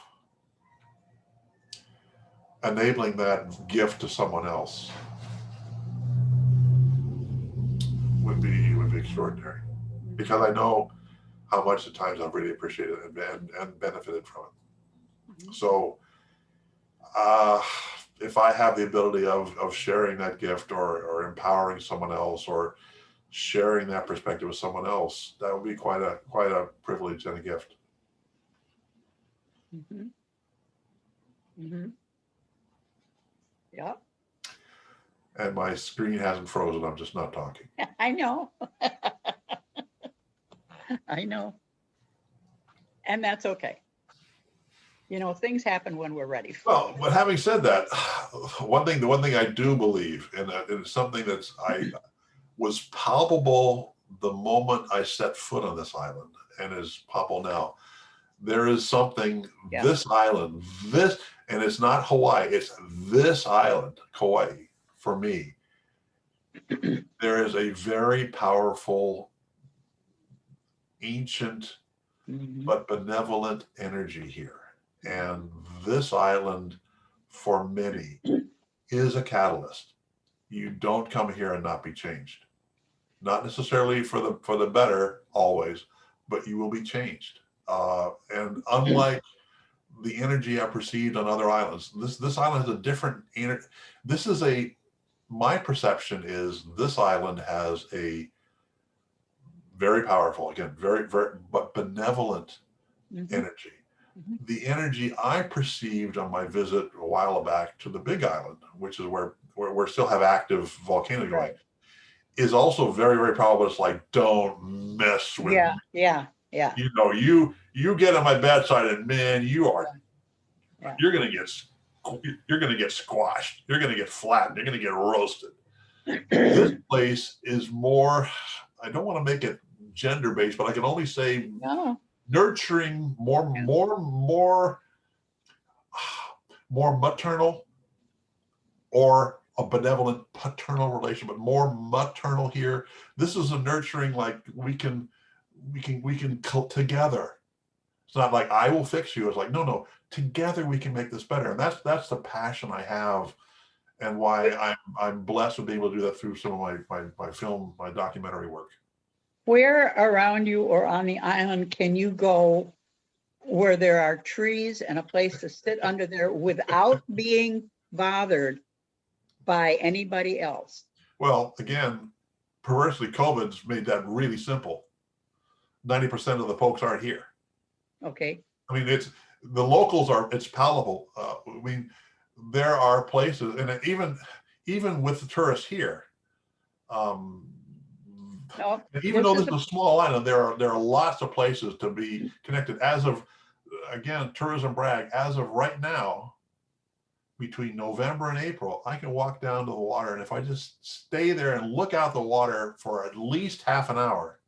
[SPEAKER 2] enabling that gift to someone else, would be extraordinary, because I know how much at times I've really appreciated it and benefited from it.
[SPEAKER 1] Mhm.
[SPEAKER 2] So uh, if I have the ability of sharing that gift, or empowering someone else, or sharing that perspective with someone else, that would be quite a privilege and a gift.
[SPEAKER 1] Mhm. Mhm. Yeah,
[SPEAKER 2] And my screen hasn't frozen. I'm just not talking.
[SPEAKER 1] I know. I know. And that's okay. You know, things happen when we're ready for
[SPEAKER 2] Well,
[SPEAKER 1] them.
[SPEAKER 2] but having said that, the one thing I do believe, and it's something that's I was palpable the moment I set foot on this island, and is palpable now. There is something,
[SPEAKER 1] Yeah.
[SPEAKER 2] this island, this, and it's not Hawaii, it's this island, Kauai, for me. There is a very powerful, ancient,
[SPEAKER 1] Mhm.
[SPEAKER 2] but benevolent energy here. And this island, for many, is a catalyst. You don't come here and not be changed. Not necessarily for the better always, but you will be changed. And unlike the energy I perceived on other islands, this island has a different energy. This is a My perception is this island has a very powerful. Again, very, but benevolent
[SPEAKER 1] Mhm,
[SPEAKER 2] energy.
[SPEAKER 1] mhm.
[SPEAKER 2] The energy I perceived on my visit a while back to the Big Island, which is where we still have active volcanoes going,
[SPEAKER 1] Right.
[SPEAKER 2] is also very, very powerful. It's like, don't mess with
[SPEAKER 1] Yeah,
[SPEAKER 2] me.
[SPEAKER 1] yeah, yeah,
[SPEAKER 2] You get on my bad side, and man,
[SPEAKER 1] yeah.
[SPEAKER 2] you're gonna get squashed. You're gonna get flattened. You're gonna get roasted. This place is more. I don't want to make it gender based, but I can only say
[SPEAKER 1] No,
[SPEAKER 2] nurturing, more maternal, or a benevolent paternal relation, but more maternal here. This is a nurturing, like we can together. It's not like I will fix you. It's like, no, together we can make this better. And that's the passion I have, and why I'm blessed with being able to do that through some of my film, my documentary work.
[SPEAKER 1] where around you or on the island can you go where there are trees and a place to sit under there without being bothered by anybody else?
[SPEAKER 2] Well, again, perversely, COVID's made that really simple. 90% of the folks aren't here.
[SPEAKER 1] Okay,
[SPEAKER 2] I mean, it's palatable. I mean, there are places, and even with the tourists here, um,
[SPEAKER 1] no,
[SPEAKER 2] even
[SPEAKER 1] this
[SPEAKER 2] though
[SPEAKER 1] is,
[SPEAKER 2] this is a small island, there are lots of places to be connected. As of, again, tourism brag, as of right now, between November and April, I can walk down to the water, and if I just stay there and look out the water for at least half an hour,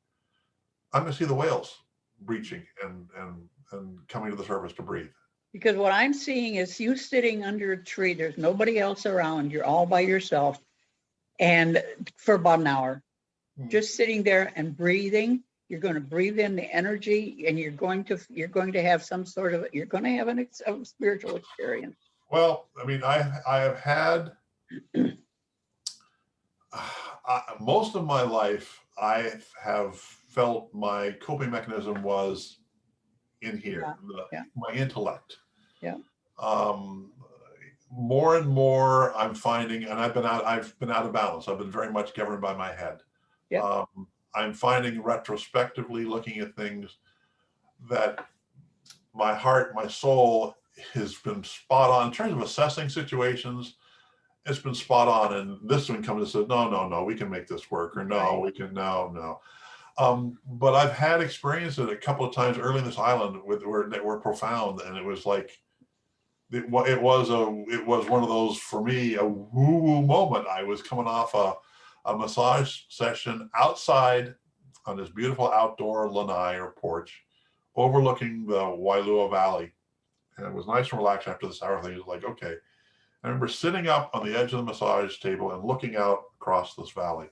[SPEAKER 2] I'm going to see the whales breaching and coming to the surface to breathe.
[SPEAKER 1] because what I'm seeing is you sitting under a tree, there's nobody else around, you're all by yourself, and for about an hour, just sitting there and breathing. You're going to breathe in the energy, and you're going to have a spiritual experience.
[SPEAKER 2] Well, I mean, I have had most of my life. I have felt my coping mechanism was in here,
[SPEAKER 1] Yeah,
[SPEAKER 2] my intellect.
[SPEAKER 1] yeah,
[SPEAKER 2] More and more, I'm finding, and I've been out of balance. I've been very much governed by my head.
[SPEAKER 1] yeah,
[SPEAKER 2] I'm finding retrospectively, looking at things, that my heart, my soul has been spot on in terms of assessing situations. It's been spot on, and this one comes and says, no, we can make this work, or no,
[SPEAKER 1] right.
[SPEAKER 2] we can, no. But I've had experiences a couple of times early in this island that were profound, and it was like, it was one of those, for me, a woo-woo moment. I was coming off a massage session outside on this beautiful outdoor lanai or porch overlooking the Wailua Valley. And it was nice and relaxed after this hour thing. It was like, okay. I remember sitting up on the edge of the massage table and looking out across this valley.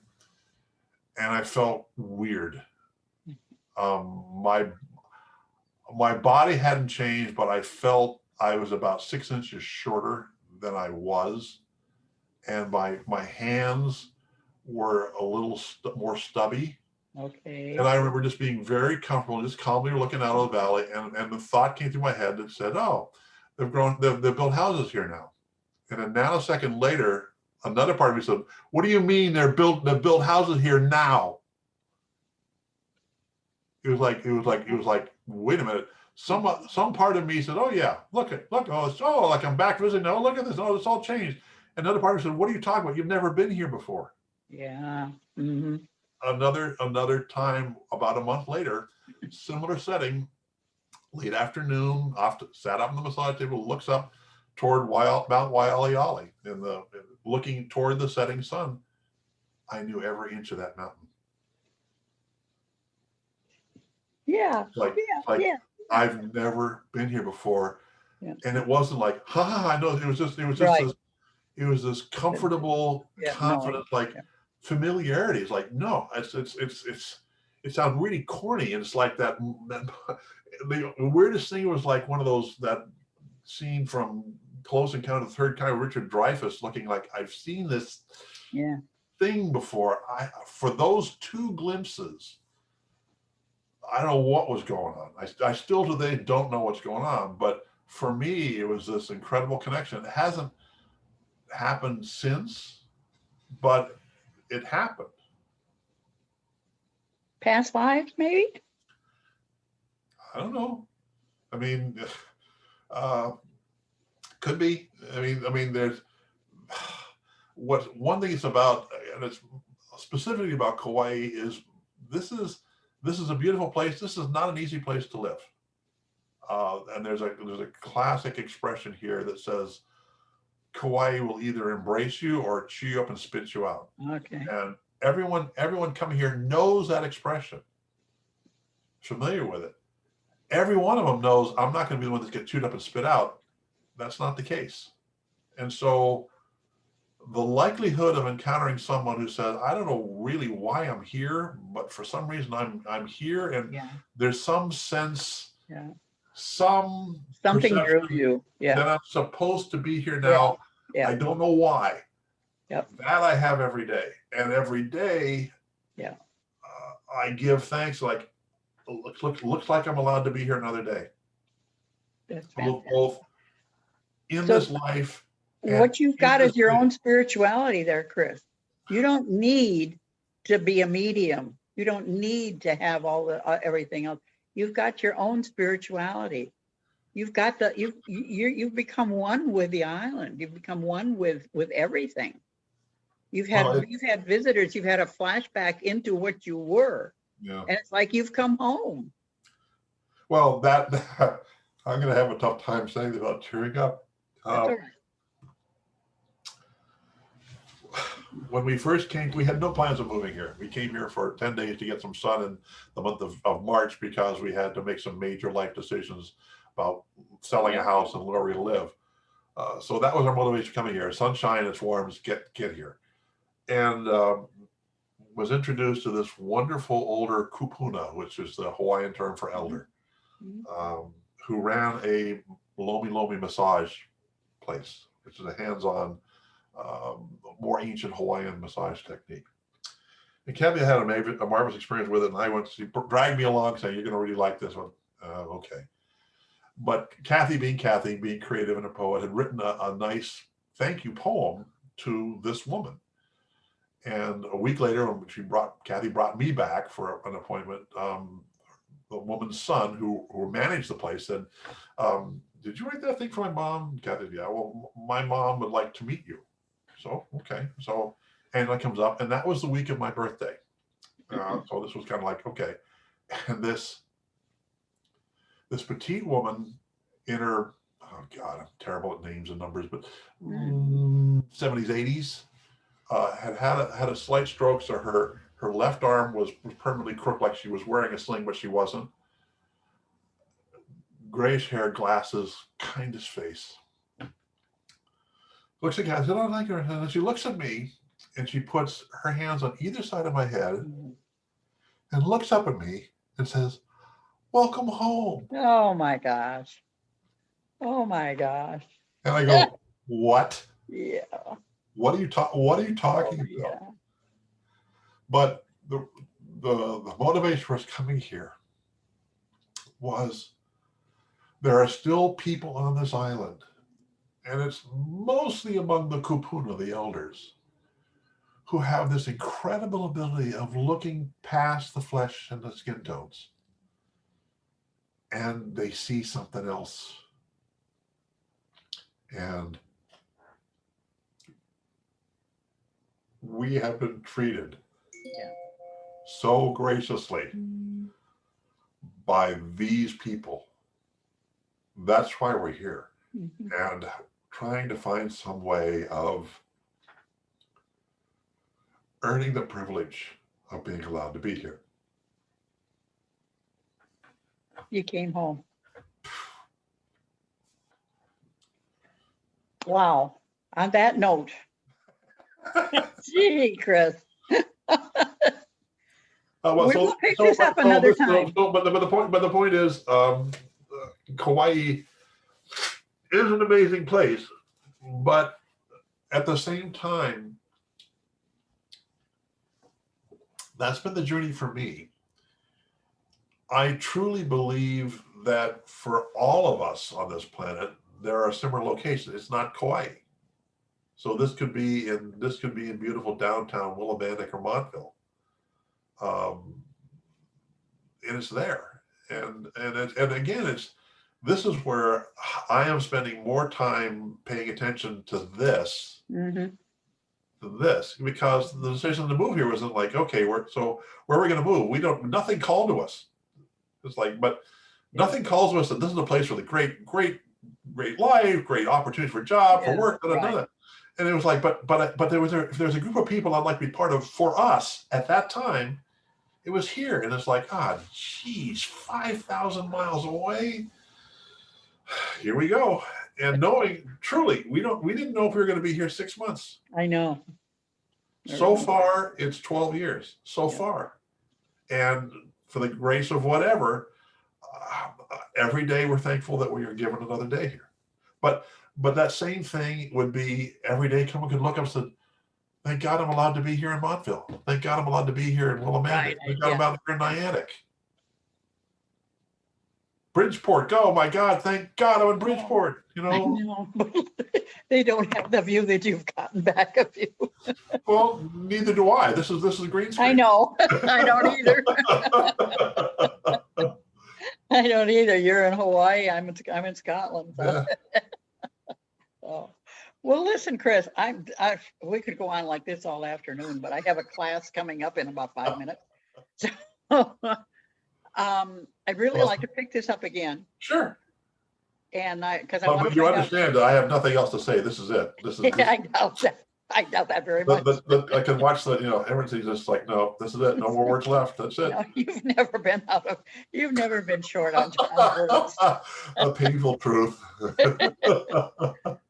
[SPEAKER 2] And I felt weird. My body hadn't changed, but I felt I was about 6 inches shorter than I was. And my hands were a little more stubby.
[SPEAKER 1] Okay.
[SPEAKER 2] And I remember just being very comfortable, just calmly looking out of the valley. And the thought came through my head that said, oh, they've built houses here now. And a nanosecond later, another part of me said, what do you mean they've built houses here now? It was like, wait a minute. Some part of me said, oh yeah, look, oh, like I'm back visiting. Oh, look at this. Oh, it's all changed. Another part of me said, what are you talking about? You've never been here before.
[SPEAKER 1] Yeah. Mm-hmm.
[SPEAKER 2] Another time, about a month later, similar setting, late afternoon, sat up on the massage table, looks up toward Mount Waialeale, looking toward the setting sun. I knew every inch of that mountain.
[SPEAKER 1] Yeah.
[SPEAKER 2] It's like I've never been here before.
[SPEAKER 1] Yeah.
[SPEAKER 2] And it wasn't like, I know. It was just
[SPEAKER 1] Right.
[SPEAKER 2] this comfortable confidence, like familiarity. It's like, no, it sounds really corny. And it's like that the weirdest thing was like one of those, that scene from Close Encounter of the Third Kind, Richard Dreyfuss, looking like I've seen this thing before. For those two glimpses, I don't know what was going on. I still today don't know what's going on. But for me, it was this incredible connection. It hasn't happened since, but it happened.
[SPEAKER 1] Past lives, maybe?
[SPEAKER 2] I don't know. I mean, uh, could be. I mean, there's what one thing is about, and it's specifically about Kauai is this is this is a beautiful place. This is not an easy place to live. And there's a classic expression here that says Kauai will either embrace you or chew you up and spit you out.
[SPEAKER 1] Okay.
[SPEAKER 2] And everyone coming here knows that expression, familiar with it. Every one of them knows I'm not going to be the one that gets chewed up and spit out. That's not the case. And so the likelihood of encountering someone who says, I don't know really why I'm here, but for some reason I'm here, and
[SPEAKER 1] Yeah.
[SPEAKER 2] there's some sense,
[SPEAKER 1] Yeah.
[SPEAKER 2] some
[SPEAKER 1] Something drew
[SPEAKER 2] perception
[SPEAKER 1] you. Yeah.
[SPEAKER 2] that I'm supposed to be here now.
[SPEAKER 1] Yeah.
[SPEAKER 2] I don't know why.
[SPEAKER 1] Yep.
[SPEAKER 2] That I have every day. And every day,
[SPEAKER 1] Yeah.
[SPEAKER 2] I give thanks, like, looks like I'm allowed to be here another day.
[SPEAKER 1] That's
[SPEAKER 2] Look
[SPEAKER 1] fantastic.
[SPEAKER 2] both in
[SPEAKER 1] So
[SPEAKER 2] this life.
[SPEAKER 1] what you've
[SPEAKER 2] in
[SPEAKER 1] got
[SPEAKER 2] this
[SPEAKER 1] is your
[SPEAKER 2] place.
[SPEAKER 1] own spirituality there, Chris. You don't need to be a medium. You don't need to have all the everything else. You've got your own spirituality. You've got you've become one with the island. You've become one with everything. You've
[SPEAKER 2] Well,
[SPEAKER 1] had visitors. You've had a flashback into what you were,
[SPEAKER 2] yeah.
[SPEAKER 1] and it's like you've come home.
[SPEAKER 2] Well, that I'm going to have a tough time saying that about tearing up.
[SPEAKER 1] That's all right.
[SPEAKER 2] When we first came, we had no plans of moving here. We came here for 10 days to get some sun in the month of March because we had to make some major life decisions about selling a house and where we live. So that was our motivation coming here. Sunshine, it's warm, get here. And was introduced to this wonderful older kupuna, which is the Hawaiian term for elder, who ran a lomi lomi massage place, which is a hands-on, more ancient Hawaiian massage technique. And Kathy had a marvelous experience with it, and I went to see, dragged me along saying, you're going to really like this one. Okay. But Kathy, being creative and a poet, had written a nice thank you poem to this woman. And a week later, when Kathy brought me back for an appointment, the woman's son who managed the place said, did you write that thing for my mom? Kathy, yeah, well, my mom would like to meet you. So, okay. So, and that comes up, and that was the week of my birthday. So this was kind of like, okay. And this petite woman in her, oh God, I'm terrible at names and numbers, but 70s, 80s, had a slight stroke. So her left arm was permanently crooked, like she was wearing a sling, but she wasn't. Grayish hair, glasses, kindest face. Looks at me, I said, I like her. And she looks at me and she puts her hands on either side of my head and looks up at me and says, welcome home.
[SPEAKER 1] Oh my gosh. Oh my gosh.
[SPEAKER 2] And I go, what?
[SPEAKER 1] Yeah.
[SPEAKER 2] What are you talking about?
[SPEAKER 1] Yeah.
[SPEAKER 2] But the motivation for us coming here was there are still people on this island, and it's mostly among the kupuna, the elders, who have this incredible ability of looking past the flesh and the skin tones, and they see something else. And we have been treated so graciously by these people. That's why we're here. And trying to find some way of earning the privilege of being allowed to be here.
[SPEAKER 1] You came home. Wow. On that note, gee, Chris. We will pick this up another time.
[SPEAKER 2] But the point is, Kauai is an amazing place, but at the same time, that's been the journey for me. I truly believe that for all of us on this planet, there are similar locations. It's not Kauai. So this could be in beautiful downtown Willimantic or Montville. it's there. And again, this is where I am spending more time paying attention to this
[SPEAKER 1] Mhm.
[SPEAKER 2] because the decision to move here wasn't like, okay, where are we going to move? Nothing called to us. It's like, but nothing calls to us that this is a place with a great life, great opportunity for job, for work,
[SPEAKER 1] right.
[SPEAKER 2] and it was like, but if there's a group of people I'd like to be part of for us at that time, it was here. And it's like, geez, 5,000 miles away. Here we go. And knowing truly, we didn't know if we were going to be here 6 months.
[SPEAKER 1] I know.
[SPEAKER 2] So far, it's 12 years so far. And for the grace of whatever, every day we're thankful that we are given another day here. But that same thing would be every day someone could look up and say, thank God I'm allowed to be here in Montville. Thank God I'm allowed to be here in Willimantic.
[SPEAKER 1] Right,
[SPEAKER 2] Thank God I'm allowed to be here in Niantic. Bridgeport, oh my God, thank God I'm in Bridgeport.
[SPEAKER 1] I know. They don't have the view that you've gotten back of you.
[SPEAKER 2] Well, neither do I. This is green screen.
[SPEAKER 1] I know. I don't either. I don't either. You're in Hawaii. I'm in Scotland. So.
[SPEAKER 2] Yeah.
[SPEAKER 1] So. Well, listen, Chris, we could go on like this all afternoon, but I have a class coming up in about 5 minutes. So I'd really like to pick this up again.
[SPEAKER 2] Sure.
[SPEAKER 1] And
[SPEAKER 2] but you understand that I have nothing else to say. This is it.
[SPEAKER 1] I doubt that very much.
[SPEAKER 2] But I can watch that, everything's just like, no, this is it. No more words left. That's it.
[SPEAKER 1] No, you've never been short on words.
[SPEAKER 2] A painful truth.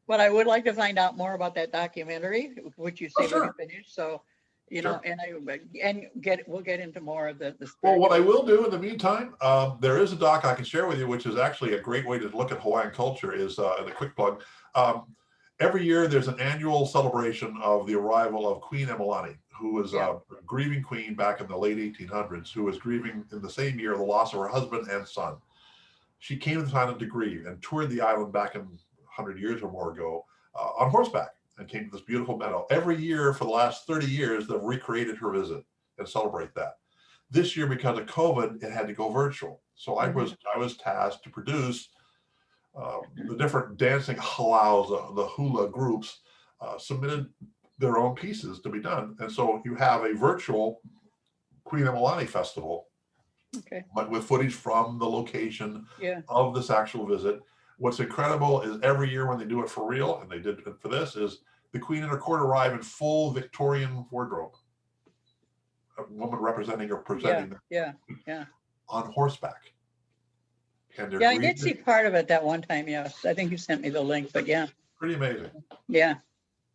[SPEAKER 1] But I would like to find out more about that documentary, which you say we can finish. So,
[SPEAKER 2] Sure.
[SPEAKER 1] We'll get into more of the
[SPEAKER 2] Well, what I will do in the meantime, there is a doc I can share with you, which is actually a great way to look at Hawaiian culture. Is and a quick plug. Every year, there's an annual celebration of the arrival of Queen Emalani, who was a grieving queen back in the late 1800s, who was grieving in the same year the loss of her husband and son. She came to the island to grieve and toured the island back in 100 years or more ago on horseback and came to this beautiful meadow. Every year for the last 30 years, they've recreated her visit and celebrate that. This year, because of COVID, it had to go virtual. So I was tasked to produce the different dancing halaus, the hula groups submitted their own pieces to be done. And so you have a virtual Queen Emalani festival, but with footage from the location of this actual visit. What's incredible is every year when they do it for real, and they did it for this, is the Queen and her court arrive in full Victorian wardrobe. A woman representing or presenting them on horseback. And
[SPEAKER 1] I did see part of it that one time. Yes, I think you sent me the link, but
[SPEAKER 2] pretty amazing.
[SPEAKER 1] Yeah.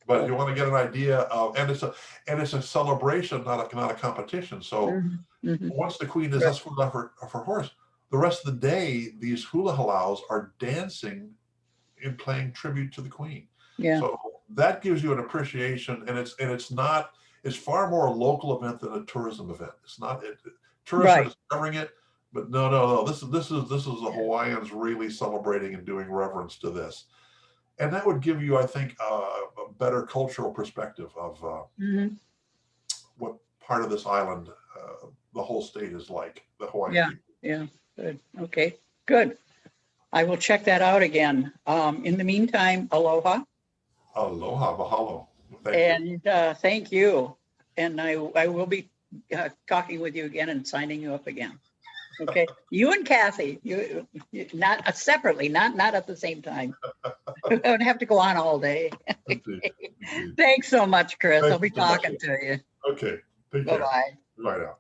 [SPEAKER 2] But if you want to get an idea of, and it's a celebration, not a competition. So once the queen is escorted off her horse, the rest of the day, these hula halaus are dancing and playing tribute to the queen.
[SPEAKER 1] Yeah.
[SPEAKER 2] So that gives you an appreciation, and it's far more a local event than a tourism event. It's not tourism is covering it, but no. This is the Hawaiians really celebrating and doing reverence to this. And that would give you, I think, a better cultural perspective of what part of this island the whole state is like, the Hawaiian people.
[SPEAKER 1] Yeah, good. Okay, good. I will check that out again. In the meantime, aloha.
[SPEAKER 2] Aloha, mahalo.
[SPEAKER 1] Thank you. And I will be talking with you again and signing you up again. Okay, you and Kathy, you not separately, not at the same time. I don't have to go on all day. Thanks so much, Chris. I'll be talking to you.
[SPEAKER 2] Okay. Take care.
[SPEAKER 1] Bye-bye.
[SPEAKER 2] Bye now.